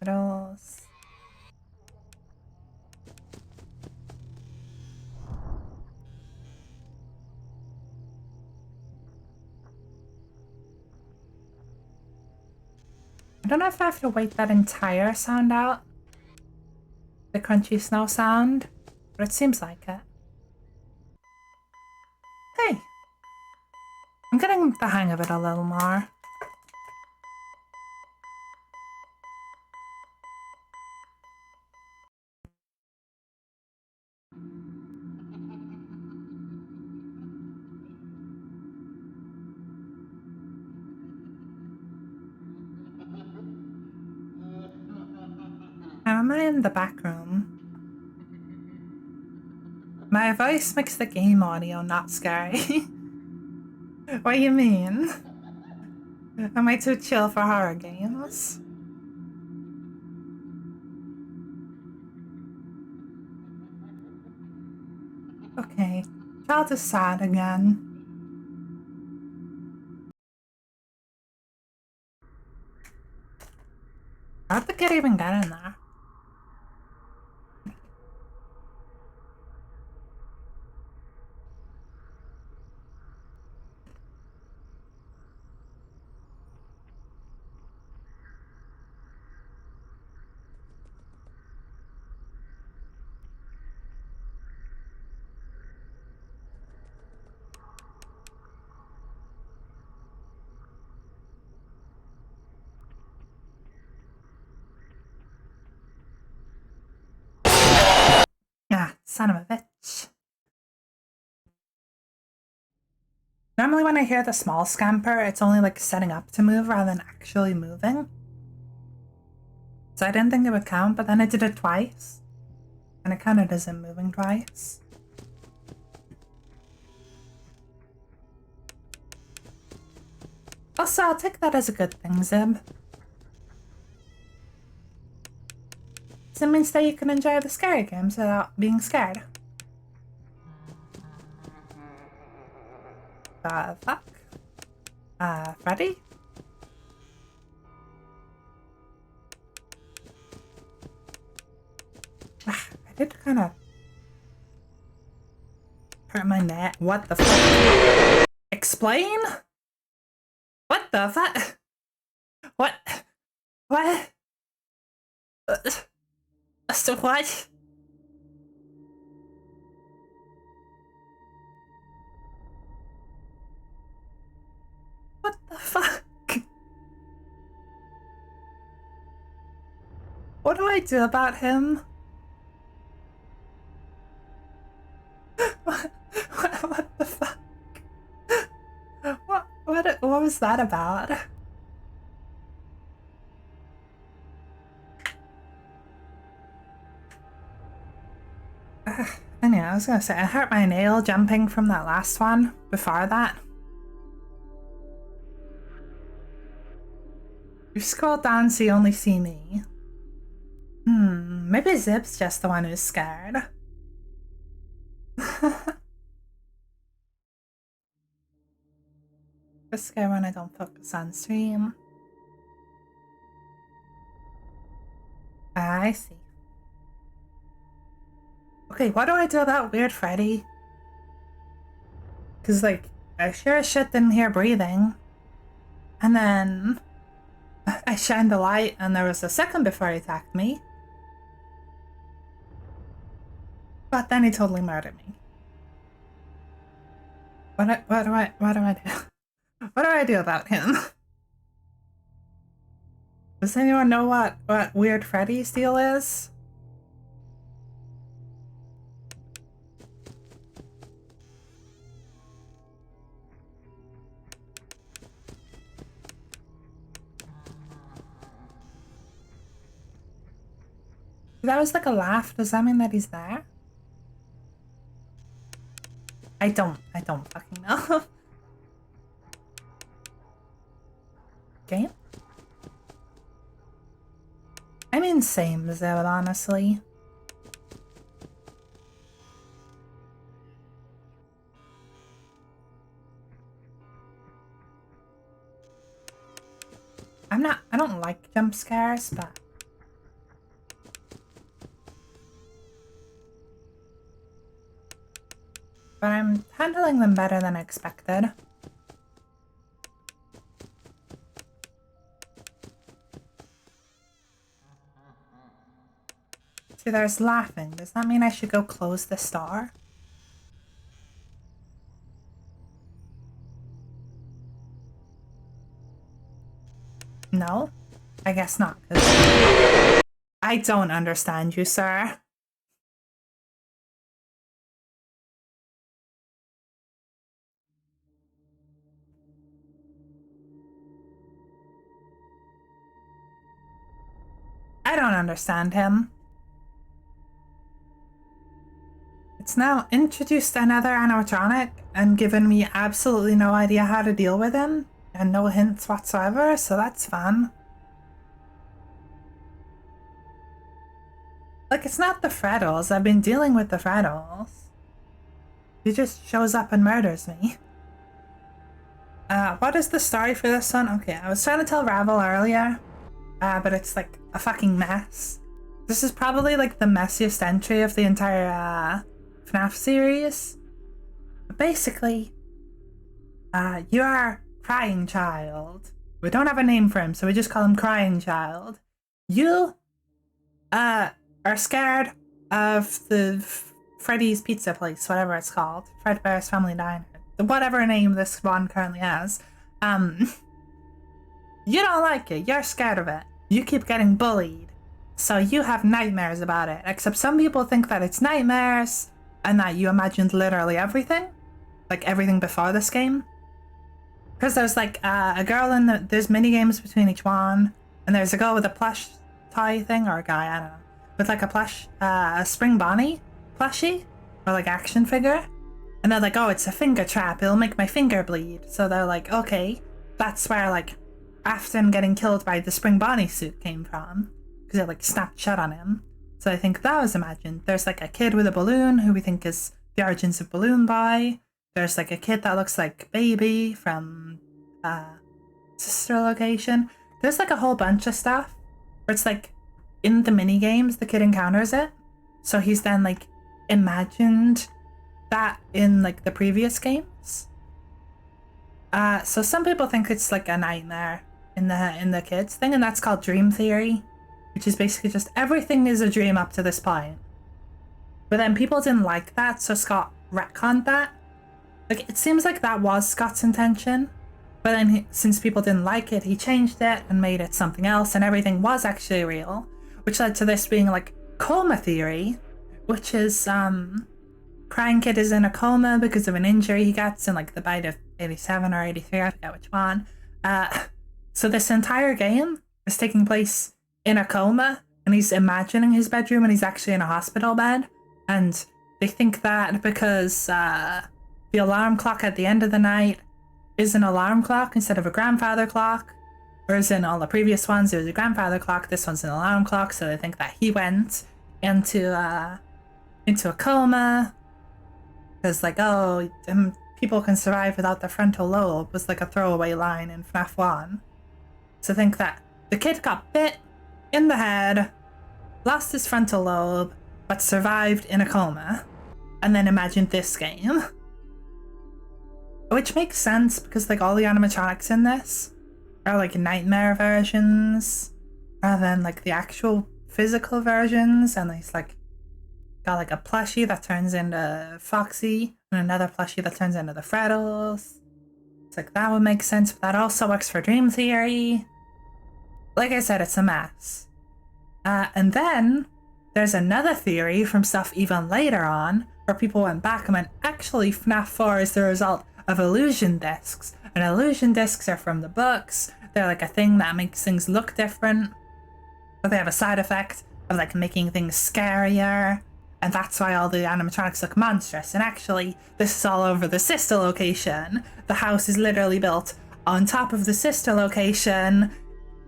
Petals. I don't know if I have to wait that entire sound out. The crunchy snow sound, but it seems like it. Hey! I'm getting the hang of it a little more. Now am I in the back room? My voice makes the game audio not scary. What do you mean? Am I too chill for horror games? Okay, child is sad again. How'd the kid even get in there? Ah, son of a bitch. Normally when I hear the small scamper, it's only like setting up to move rather than actually moving. So I didn't think it would count, but then I did it twice. And it counted as him moving twice. Also, I'll take that as a good thing, Zib. So it means that you can enjoy the scary games without being scared. Fuck. Freddy? I did kind of hurt my neck. What the fuck? Explain? What the fuck? What? What? So what? What the fuck? What do I do about him? What the fuck? What was that about? Anyway, I was gonna say, I hurt my nail jumping from that last one before that. You scroll down so you only see me. Maybe Zip's just the one who's scared. Just scared when I don't focus on stream. I see. Okay, what do I do about Weird Freddy? Cause like, I sure as shit didn't hear breathing. And then I shined the light and there was a second before he attacked me. But then he totally murdered me. What do I do? What do I do about him? Does anyone know what Weird Freddy's deal is? That was like a laugh. Does that mean that he's there? I don't fucking know. Game? I mean, same as it, honestly. I don't like jump scares, but I'm handling them better than expected. See, there's laughing. Does that mean I should go close the store? No? I guess not. I don't understand you, sir. I don't understand him. It's now introduced another animatronic and given me absolutely no idea how to deal with him and no hints whatsoever, so that's fun. Like, it's not the Freddles. I've been dealing with the Freddles. He just shows up and murders me. What is the story for this one? Okay, I was trying to tell Ravel earlier, but it's like a fucking mess. This is probably like the messiest entry of the entire FNAF series. But basically, you are Crying Child. We don't have a name for him, so we just call him Crying Child. You are scared of the Freddy's Pizza Place, whatever it's called. Fredbear's Family Diner. Whatever name this one currently has. You don't like it. You're scared of it. You keep getting bullied. So you have nightmares about it. Except some people think that it's nightmares and that you imagined literally everything. Like everything before this game. Because there's like a girl in there's mini games between each one, and there's a girl with a plush tie thing, or a guy, I don't know, with like a plush, a Spring Bonnie plushie, or like action figure. And they're like, oh, it's a finger trap, it'll make my finger bleed. So they're like, okay, that's where like Afton getting killed by the Spring Bonnie suit came from, because it like snapped shut on him. So I think that was imagined. There's like a kid with a balloon who we think is the origins of Balloon Boy. There's like a kid that looks like Baby from Sister Location. There's like a whole bunch of stuff where it's like in the mini games the kid encounters it. So he's then like imagined that in like the previous games. So some people think it's like a nightmare in the kids thing, and that's called dream theory, which is basically just everything is a dream up to this point. But then people didn't like that, so Scott retconned that. Like, it seems like that was Scott's intention, but then since people didn't like it, he changed it and made it something else, and everything was actually real, which led to this being like coma theory, which is Crying Kid is in a coma because of an injury he gets in like the bite of 87 or 83, I forget which one. So this entire game is taking place in a coma, and he's imagining his bedroom and he's actually in a hospital bed. And they think that because the alarm clock at the end of the night is an alarm clock instead of a grandfather clock, whereas in all the previous ones it was a grandfather clock, this one's an alarm clock, so they think that he went into a coma. Because like, oh, people can survive without their frontal lobe was like a throwaway line in FNAF 1. So think that the kid got bit in the head, lost his frontal lobe, but survived in a coma, and then imagined this game. Which makes sense because like all the animatronics in this are like nightmare versions rather than like the actual physical versions, and he's like got like a plushie that turns into Foxy and another plushie that turns into the Freddles. It's like that would make sense, but that also works for dream theory. Like I said, it's a mess. And then there's another theory from stuff even later on where people went back and went, actually FNAF 4 is the result of illusion discs. And illusion discs are from the books. They're like a thing that makes things look different, but they have a side effect of like making things scarier. And that's why all the animatronics look monstrous. And actually, this is all over the sister location. The house is literally built on top of the sister location,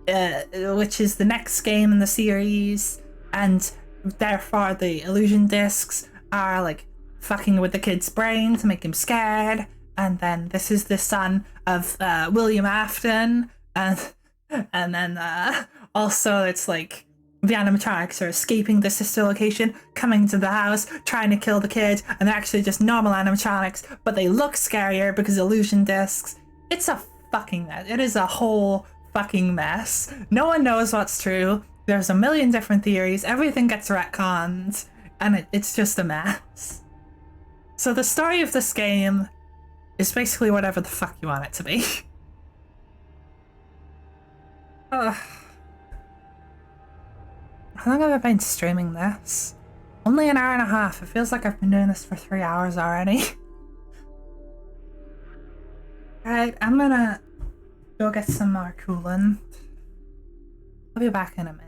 which is the next game in the series. And therefore, the illusion discs are like fucking with the kid's brain to make him scared. And then this is the son of William Afton. And then also it's like the animatronics are escaping the sister location, coming to the house, trying to kill the kid, and they're actually just normal animatronics, but they look scarier because illusion discs. It's a fucking mess. It is a whole fucking mess. No one knows what's true. There's a million different theories. Everything gets retconned, and it's just a mess. So the story of this game is basically whatever the fuck you want it to be. Ugh. How long have I been streaming this? Only an hour and a half. It feels like I've been doing this for 3 hours already. Alright, I'm gonna go get some more coolant. I'll be back in a minute.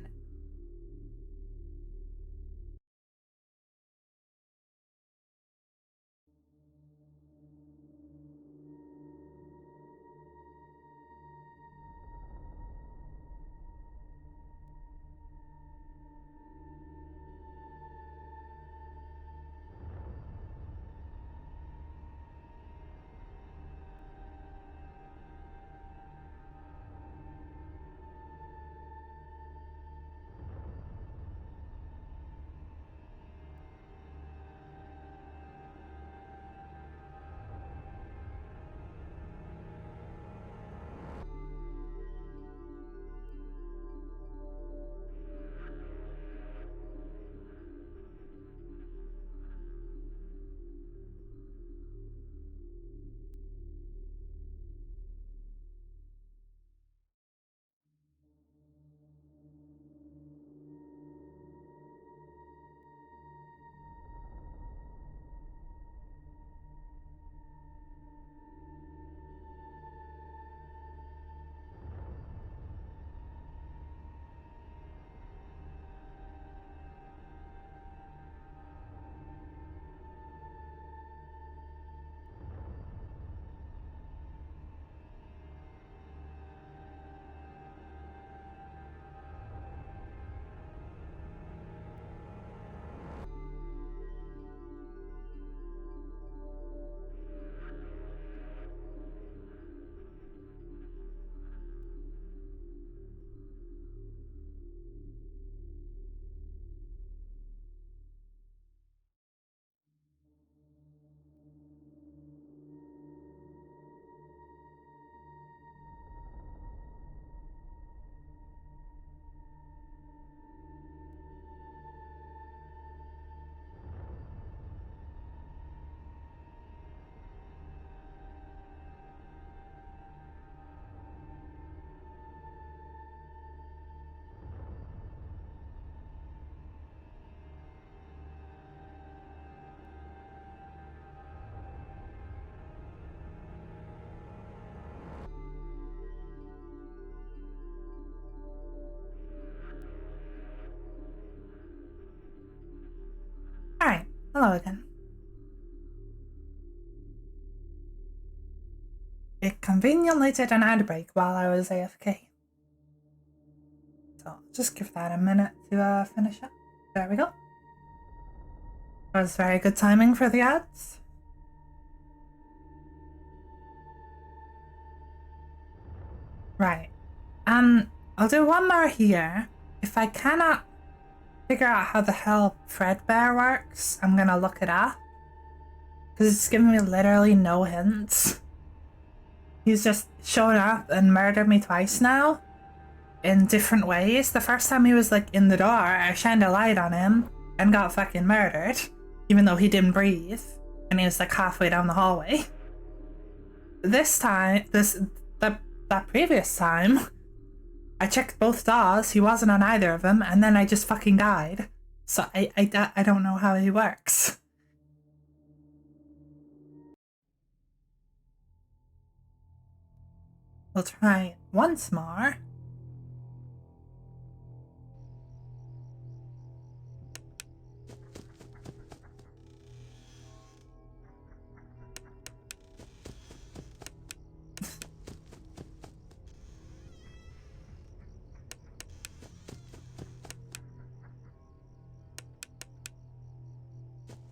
Hello again. It conveniently did an ad break while I was AFK. So just give that a minute to finish up. There we go. That was very good timing for the ads. Right. I'll do one more here. If I cannot figure out how the hell Fredbear works, I'm gonna look it up. Because it's giving me literally no hints. He's just shown up and murdered me twice now. In different ways. The first time he was like in the door, I shined a light on him and got fucking murdered. Even though he didn't breathe. And he was like halfway down the hallway. This time, that previous time, I checked both doors, he wasn't on either of them, and then I just fucking died. So I don't know how he works. We'll try once more.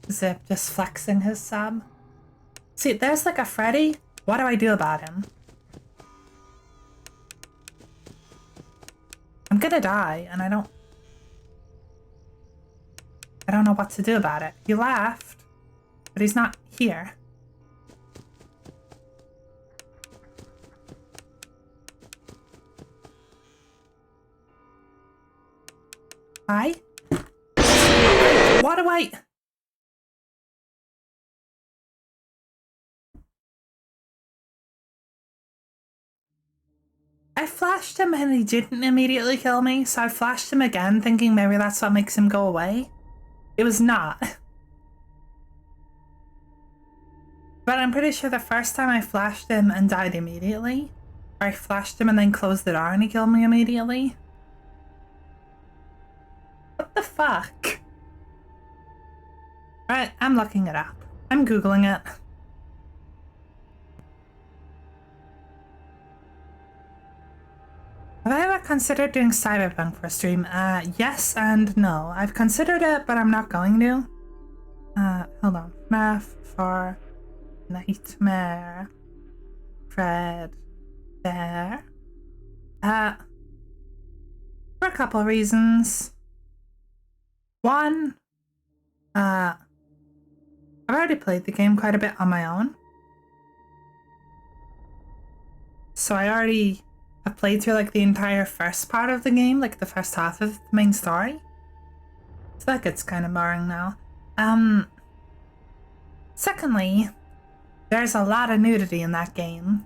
Zip just flexing his sub. See, there's like a Freddy. What do I do about him? I'm gonna die, and I don't know what to do about it. He left, but he's not here. Hi? What do I... I flashed him and he didn't immediately kill me, so I flashed him again thinking maybe that's what makes him go away. It was not. But I'm pretty sure the first time I flashed him and died immediately, or I flashed him and then closed the door and he killed me immediately. What the fuck? Right, I'm looking it up. I'm Googling it. Have I ever considered doing Cyberpunk for a stream? Yes and no. I've considered it, but I'm not going to. Hold on. FNAF for Nightmare Fred Bear. For a couple of reasons. One, I've already played the game quite a bit on my own. So I already have played through like the entire first part of the game, like the first half of the main story. So that gets kind of boring now. Secondly, there's a lot of nudity in that game,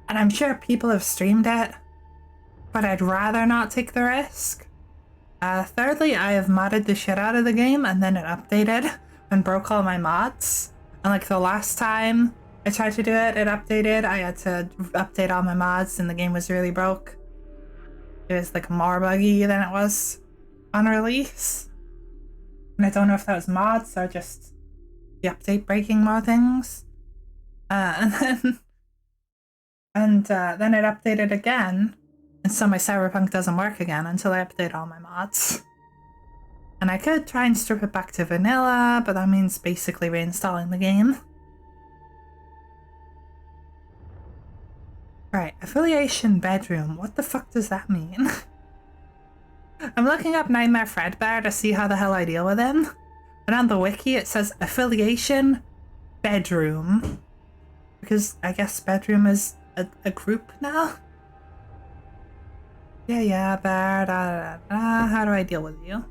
and I'm sure people have streamed it, but I'd rather not take the risk. Thirdly, I have modded the shit out of the game and then it updated and broke all my mods. And like the last time I tried to do it, it updated. I had to update all my mods and the game was really broke. It was like more buggy than it was on release. And I don't know if that was mods or just the update breaking more things. And then it updated again. And so my Cyberpunk doesn't work again until I update all my mods. And I could try and strip it back to vanilla, but that means basically reinstalling the game. Right, affiliation bedroom. What the fuck does that mean? I'm looking up Nightmare Fredbear to see how the hell I deal with him. And on the wiki it says affiliation bedroom. Because I guess bedroom is a group now? Yeah, bear, how do I deal with you?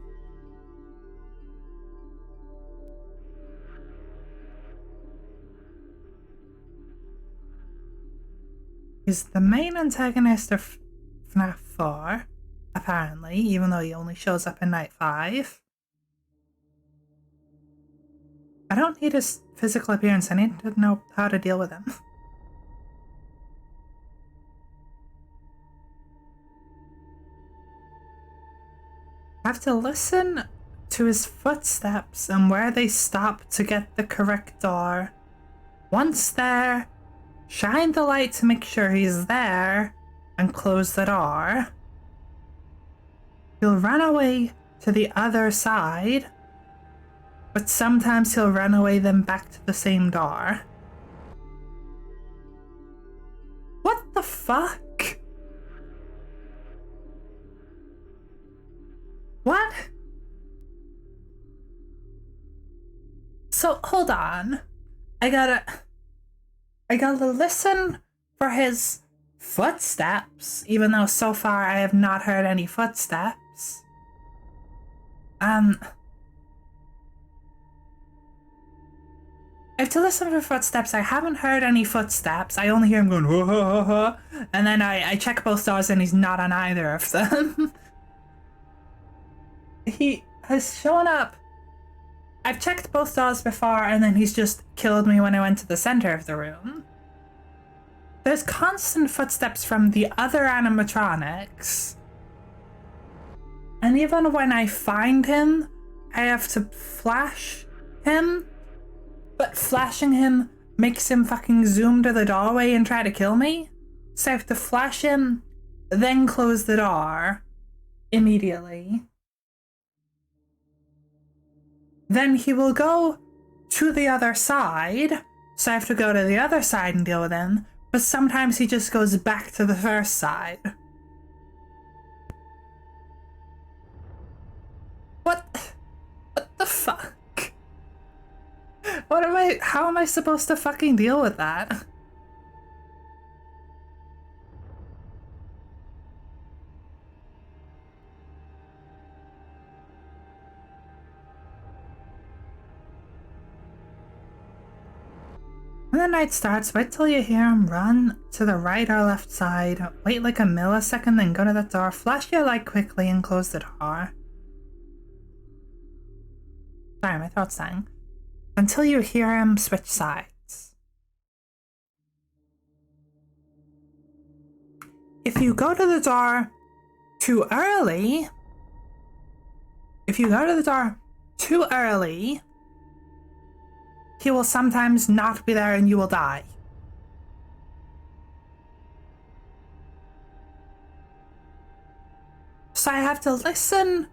He's the main antagonist of FNAF 4, apparently, even though he only shows up in Night 5. I don't need his physical appearance, I need to know how to deal with him. I have to listen to his footsteps and where they stop to get the correct door. Once there, shine the light to make sure he's there and close the door. He'll run away to the other side, but sometimes he'll run away then back to the same door. What the fuck? What? So, hold on. I gotta listen for his footsteps, even though so far I have not heard any footsteps. I have to listen for footsteps. I haven't heard any footsteps. I only hear him going, ho, ho, ho, ho. And then I check both doors and he's not on either of them. He has shown up. I've checked both doors before and then he's just killed me when I went to the center of the room. There's constant footsteps from the other animatronics. And even when I find him, I have to flash him. But flashing him makes him fucking zoom to the doorway and try to kill me. So I have to flash him, then close the door immediately. Then he will go to the other side, so I have to go to the other side and deal with him, but sometimes he just goes back to the first side. What the fuck? How am I supposed to fucking deal with that? When the night starts, wait till you hear him run to the right or left side, wait like a millisecond, then go to the door, flash your light quickly and close the door. Sorry, my throat sang. Until you hear him switch sides. If you go to the door too early, he will sometimes not be there and you will die. So I have to listen,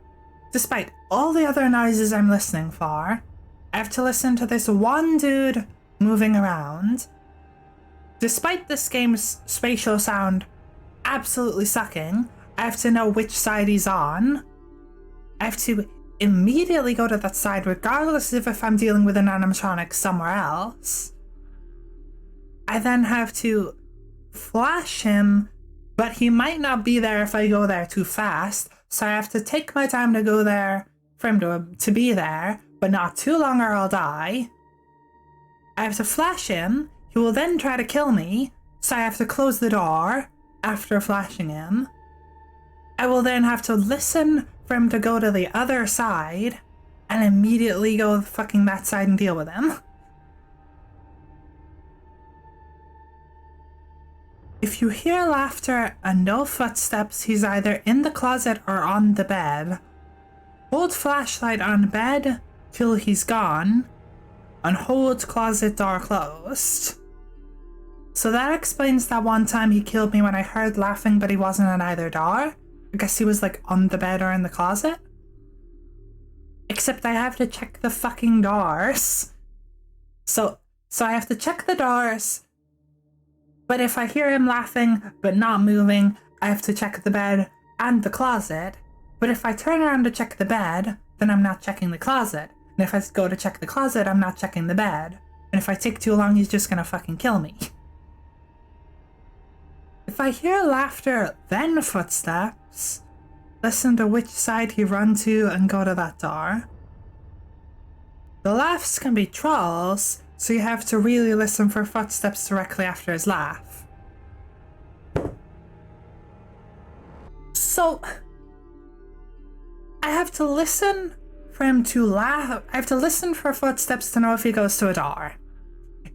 despite all the other noises I'm listening for, I have to listen to this one dude moving around. Despite this game's spatial sound absolutely sucking, I have to know which side he's on. I have to immediately go to that side regardless of if I'm dealing with an animatronic somewhere else. I then have to flash him, but he might not be there if I go there too fast, so I have to take my time to go there for him to be there, but not too long or I'll die. I have to flash him, he will then try to kill me, so I have to close the door after flashing him. I will then have to listen for him to go to the other side and immediately go fucking that side and deal with him. If you hear laughter and no footsteps, he's either in the closet or on the bed. Hold flashlight on bed till he's gone, and hold closet door closed. So that explains that one time he killed me when I heard laughing but he wasn't on either door. I guess he was like on the bed or in the closet. Except I have to check the fucking doors. So I have to check the doors. But if I hear him laughing but not moving, I have to check the bed and the closet. But if I turn around to check the bed, then I'm not checking the closet. And if I go to check the closet, I'm not checking the bed. And if I take too long, he's just gonna fucking kill me. If I hear laughter, then footsteps, listen to which side he run to and go to that door. The laughs can be trolls, so you have to really listen for footsteps directly after his laugh. So, I have to listen for him to laugh. I have to listen for footsteps to know if he goes to a door.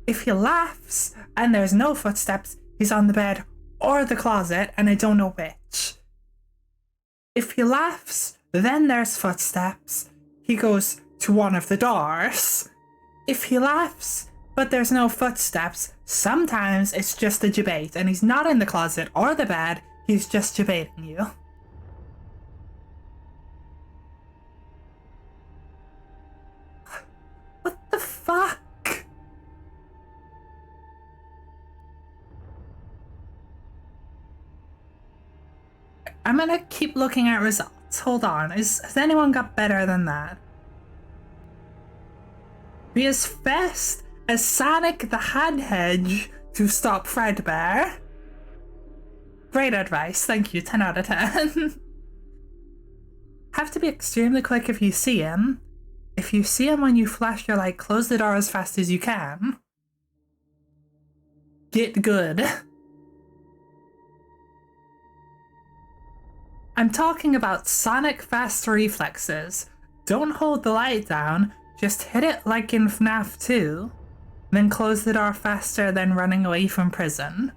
If he laughs and there's no footsteps, he's on the bed or the closet, and I don't know which. If he laughs, then there's footsteps. he goes to one of the doors. If he laughs, but there's no footsteps, sometimes it's just a debate and he's not in the closet or the bed, he's just debating you. What the fuck? I'm gonna keep looking at results. Hold on. Has anyone got better than that? Be as fast as Sonic the Hedgehog to stop Fredbear. Great advice. Thank you. 10 out of 10. Have to be extremely quick if you see him. If you see him when you flash your light, close the door as fast as you can. Get good. I'm talking about Sonic fast reflexes. Don't hold the light down, just hit it like in FNAF 2, then close the door faster than running away from prison.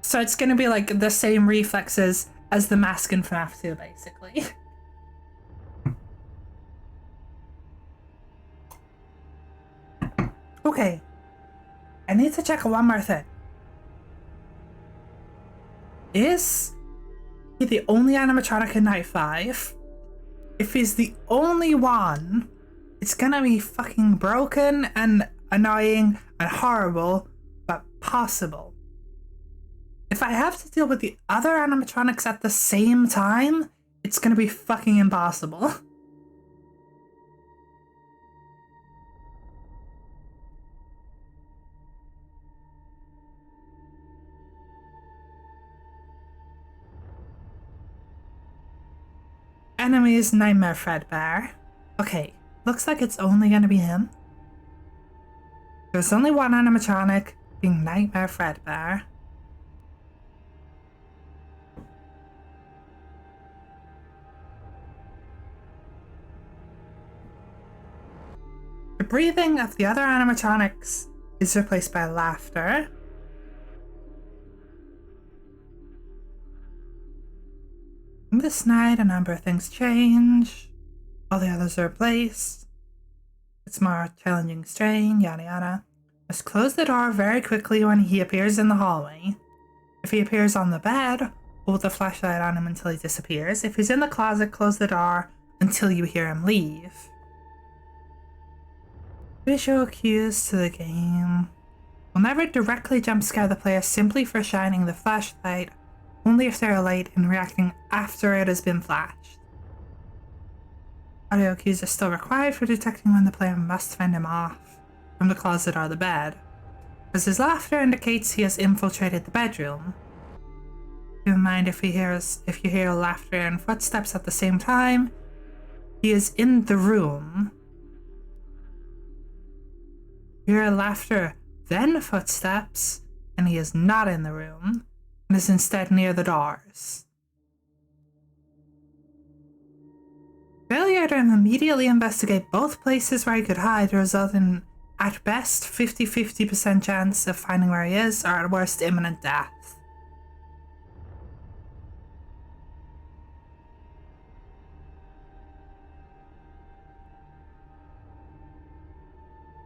So it's gonna be like the same reflexes as the mask in FNAF 2, basically. Okay, I need to check one more thing. Is he the only animatronic in Night 5? If he's the only one, it's gonna be fucking broken and annoying and horrible, but possible. If I have to deal with the other animatronics at the same time, it's gonna be fucking impossible. Enemies Nightmare Fredbear. Okay, looks like it's only gonna be him. There's only one animatronic, being Nightmare Fredbear. The breathing of the other animatronics is replaced by laughter. This night, a number of things change. All the others are replaced. It's more challenging strain, yada yada. Just close the door very quickly when he appears in the hallway. If he appears on the bed, hold the flashlight on him until he disappears. If he's in the closet, close the door until you hear him leave. Visual cues to the game. Will never directly jump scare the player simply for shining the flashlight, only if they're late and reacting after it has been flashed. Audio cues are still required for detecting when the player must fend him off from the closet or the bed, as his laughter indicates he has infiltrated the bedroom. Keep in mind if you hear laughter and footsteps at the same time, he is in the room. You hear laughter, then footsteps, and he is not in the room, and is instead near the doors. Failure to immediately investigate both places where he could hide result in, at best, 50-50% chance of finding where he is, or at worst, imminent death.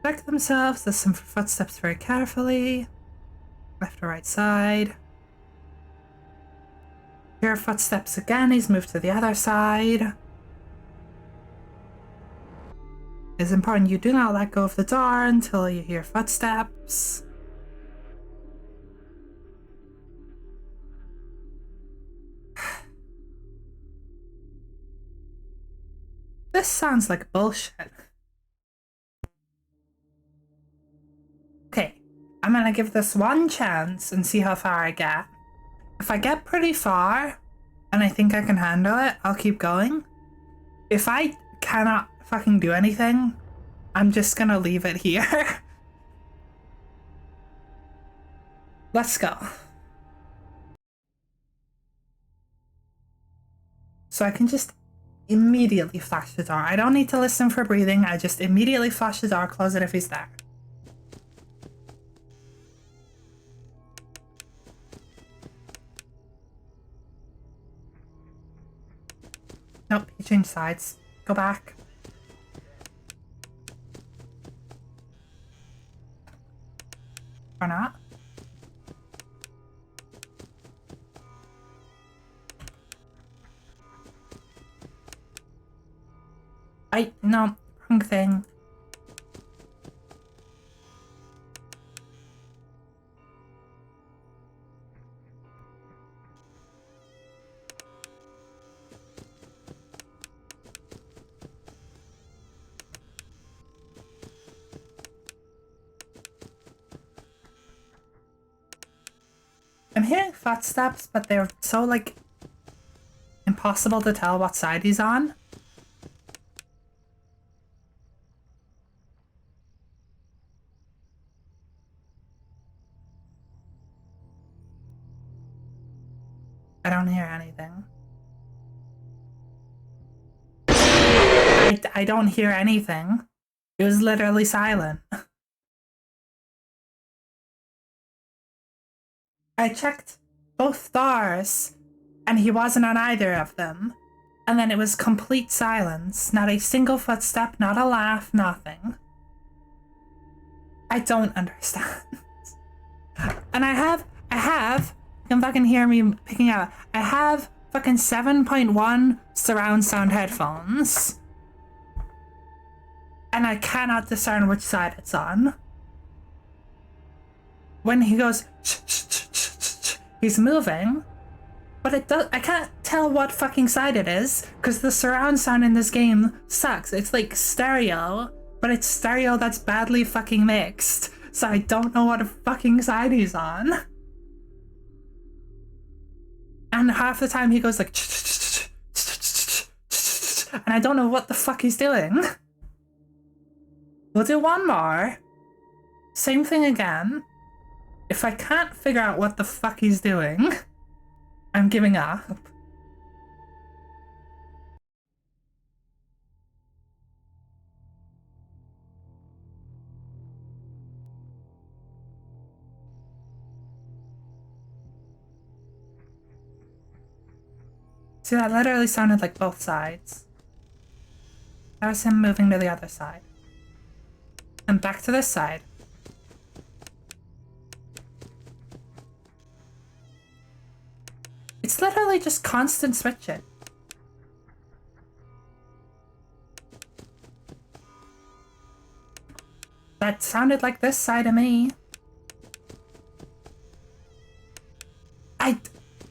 Check themselves, listen for footsteps very carefully. Left or right side. Hear footsteps again, he's moved to the other side. It's important you do not let go of the door until you hear footsteps. This sounds like bullshit. Okay, I'm gonna give this one chance and see how far I get. If I get pretty far and I think I can handle it, I'll keep going. If I cannot fucking do anything, I'm just gonna leave it here. Let's go. So I can just immediately flash the door. I don't need to listen for breathing, I just immediately flash the door, close it if he's there. Nope, he changed sides. Go back. Or not. No, wrong thing. I'm hearing footsteps, but they're so, like, impossible to tell what side he's on. I don't hear anything. I don't hear anything. It was literally silent. I checked both doors, and he wasn't on either of them. And then it was complete silence. Not a single footstep, not a laugh, nothing. I don't understand. And I have, you can fucking hear me picking out. I have fucking 7.1 surround sound headphones. And I cannot discern which side it's on. When he goes, he's moving, but I can't tell what fucking side it is, because the surround sound in this game sucks. It's like stereo, but it's stereo that's badly fucking mixed, so I don't know what fucking side he's on. And half the time he goes like, and I don't know what the fuck he's doing. We'll do one more. Same thing again. If I can't figure out what the fuck he's doing, I'm giving up. See, that literally sounded like both sides. That was him moving to the other side. And back to this side. It's literally just constant switching. That sounded like this side of me.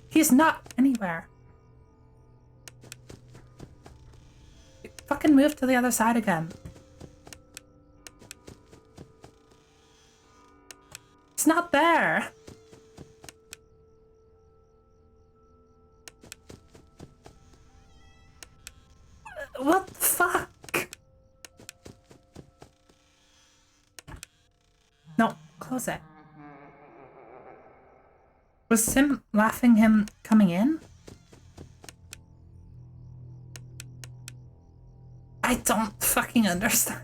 He's not anywhere. Fucking move to the other side again. He's not there. What the fuck? No, close it. Was him laughing him coming in? I don't fucking understand.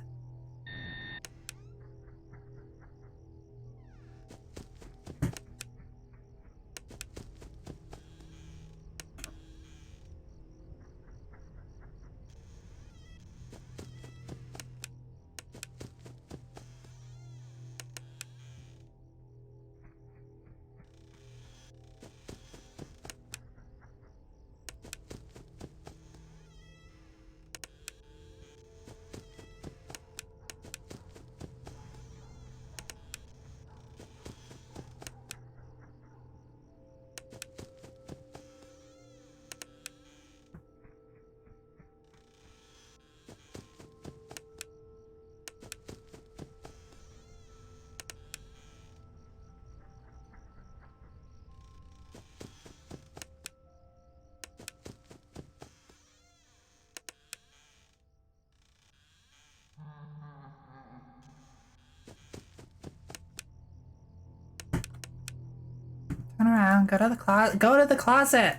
Turn around, go to the closet. Go to the closet!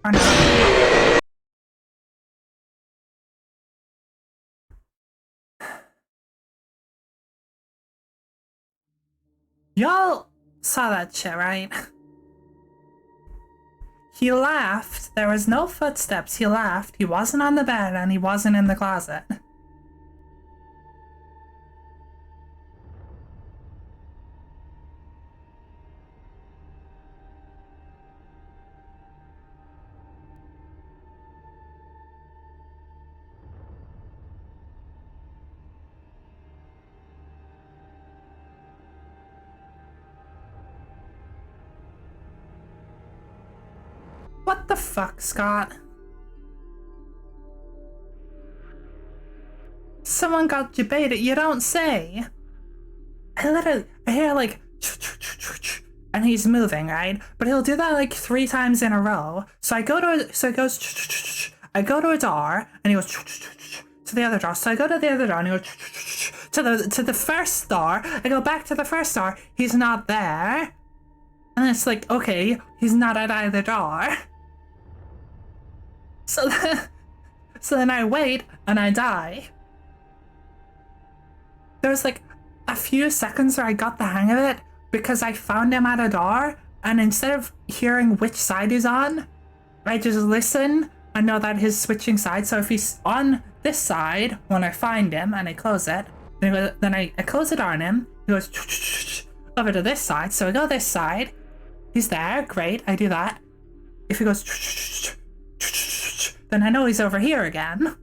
Or not. Y'all saw that shit, right? He laughed. There was no footsteps. He laughed. He wasn't on the bed and he wasn't in the closet. the fuck, Scott? Someone got debated, you don't say. I hear like, and he's moving, right? But he'll do that like 3 times in a row. So I go to a door, and he goes to the other door. So I go to the other door, and he goes to the first door. I go back to the first door. He's not there. And it's like, okay, he's not at either door. So then I wait, and I die. There was like a few seconds where I got the hang of it because I found him at a door, and instead of hearing which side he's on, I just listen and know that he's switching sides. So if he's on this side when I find him and I close it, then I close the door on him, he goes over to this side. So I go this side, he's there, great, I do that. If he goes then I know he's over here again.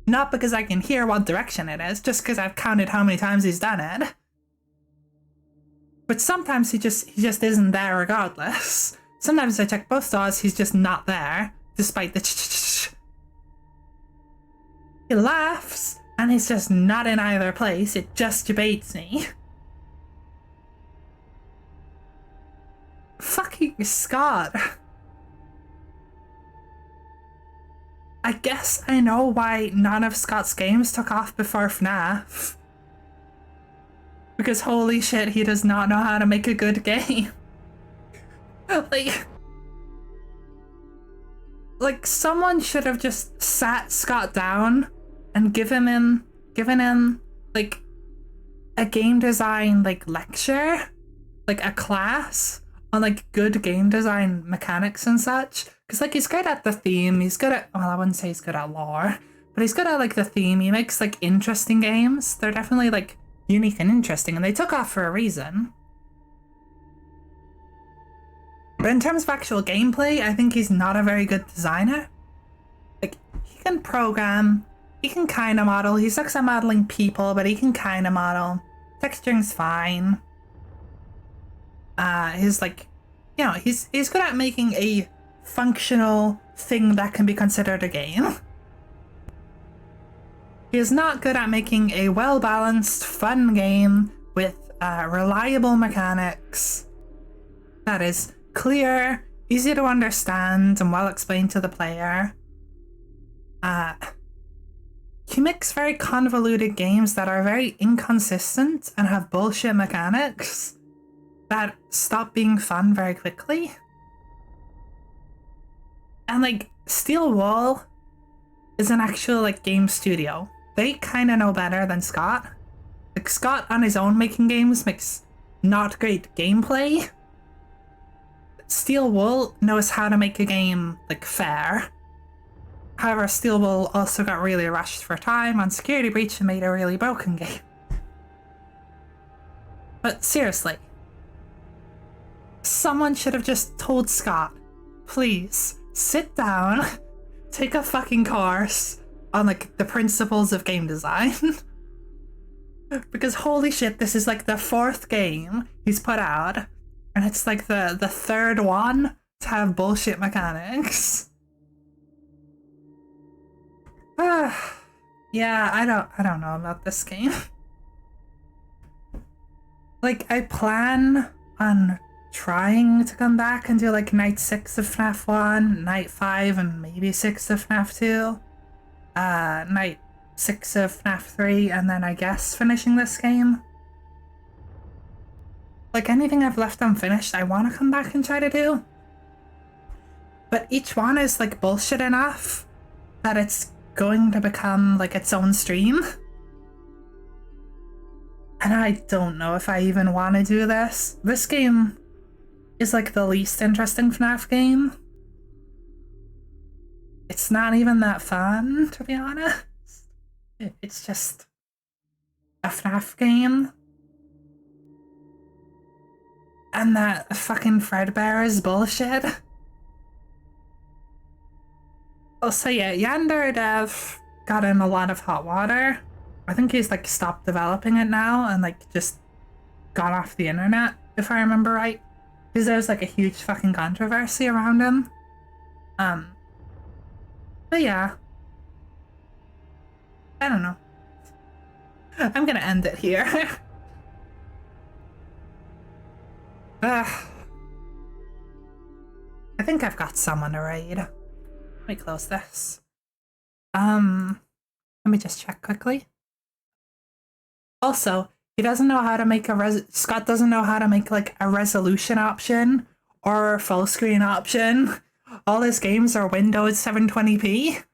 Not because I can hear what direction it is, just because I've counted how many times he's done it. But sometimes he just isn't there regardless. Sometimes I check both doors, he's just not there, despite the He laughs, and he's just not in either place, it just debates me. Fucking Scott. I guess I know why none of Scott's games took off before FNAF. Because holy shit, he does not know how to make a good game. Like someone should have just sat Scott down and given him like a game design like lecture, like a class on like good game design mechanics and such. Because like he's good at the theme, he's good at, well, I wouldn't say he's good at lore, but he's good at like the theme. He makes like interesting games. They're definitely like unique and interesting, and they took off for a reason. But in terms of actual gameplay, I think he's not a very good designer. Like, he can program, he can kind of model, he sucks at modeling people, but he can kind of model. Texturing's fine. He's like, you know, he's good at making a functional thing that can be considered a game. He is not good at making a well-balanced, fun game with reliable mechanics that is clear, easy to understand, and well explained to the player. He makes very convoluted games that are very inconsistent and have bullshit mechanics that stop being fun very quickly. And like, Steel Wool is an actual like game studio. They kind of know better than Scott. Like, Scott on his own making games makes not great gameplay. Steel Wool knows how to make a game like fair. However, Steel Wool also got really rushed for time on Security Breach and made a really broken game. But seriously, someone should have just told Scott, please, sit down, take a fucking course on like the principles of game design. Because holy shit, this is like the 4th game he's put out, and it's like the 3rd one to have bullshit mechanics. Yeah, I don't know about this game. Like, I plan on trying to come back and do like night 6 of FNAF 1, night 5 and maybe 6 of FNAF 2, night 6 of FNAF 3, and then I guess finishing this game. Like, anything I've left unfinished I want to come back and try to do. But each one is like bullshit enough that it's going to become like its own stream. And I don't know if I even want to do this. This game is like the least interesting FNAF game. It's not even that fun, to be honest. It's just a FNAF game. And that fucking Fredbear is bullshit. Also, yeah, Yandere Dev got in a lot of hot water. I think he's like stopped developing it now and like just got off the internet, if I remember right. Because there was like a huge fucking controversy around him. But yeah, I don't know. I'm gonna end it here. I think I've got someone to raid. Let me close this. Let me just check quickly. Also, he doesn't know how to make Scott doesn't know how to make like a resolution option or a full screen option. All his games are Windows 720p,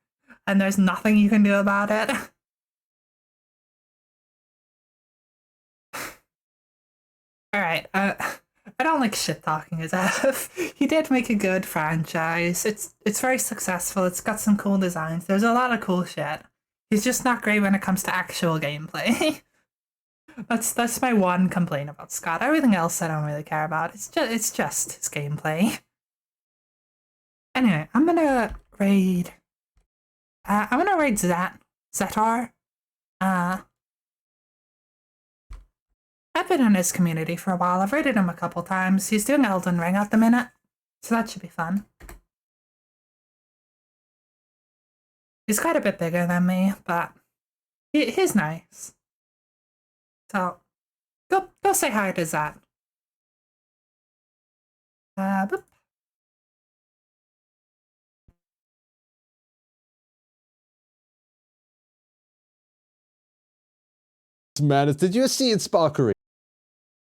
and there's nothing you can do about it. Alright, I don't like shit talking his F. He did make a good franchise. It's very successful. It's got some cool designs. There's a lot of cool shit. He's just not great when it comes to actual gameplay. That's my one complaint about Scott. Everything else I don't really care about. It's just his gameplay. Anyway, I'm gonna raid Zetar. I've been in his community for a while. I've raided him a couple times. He's doing Elden Ring at the minute, so that should be fun. He's quite a bit bigger than me, but he's nice. So go say hi to Zat. Boop. Madness. Did you see it, Sparkery?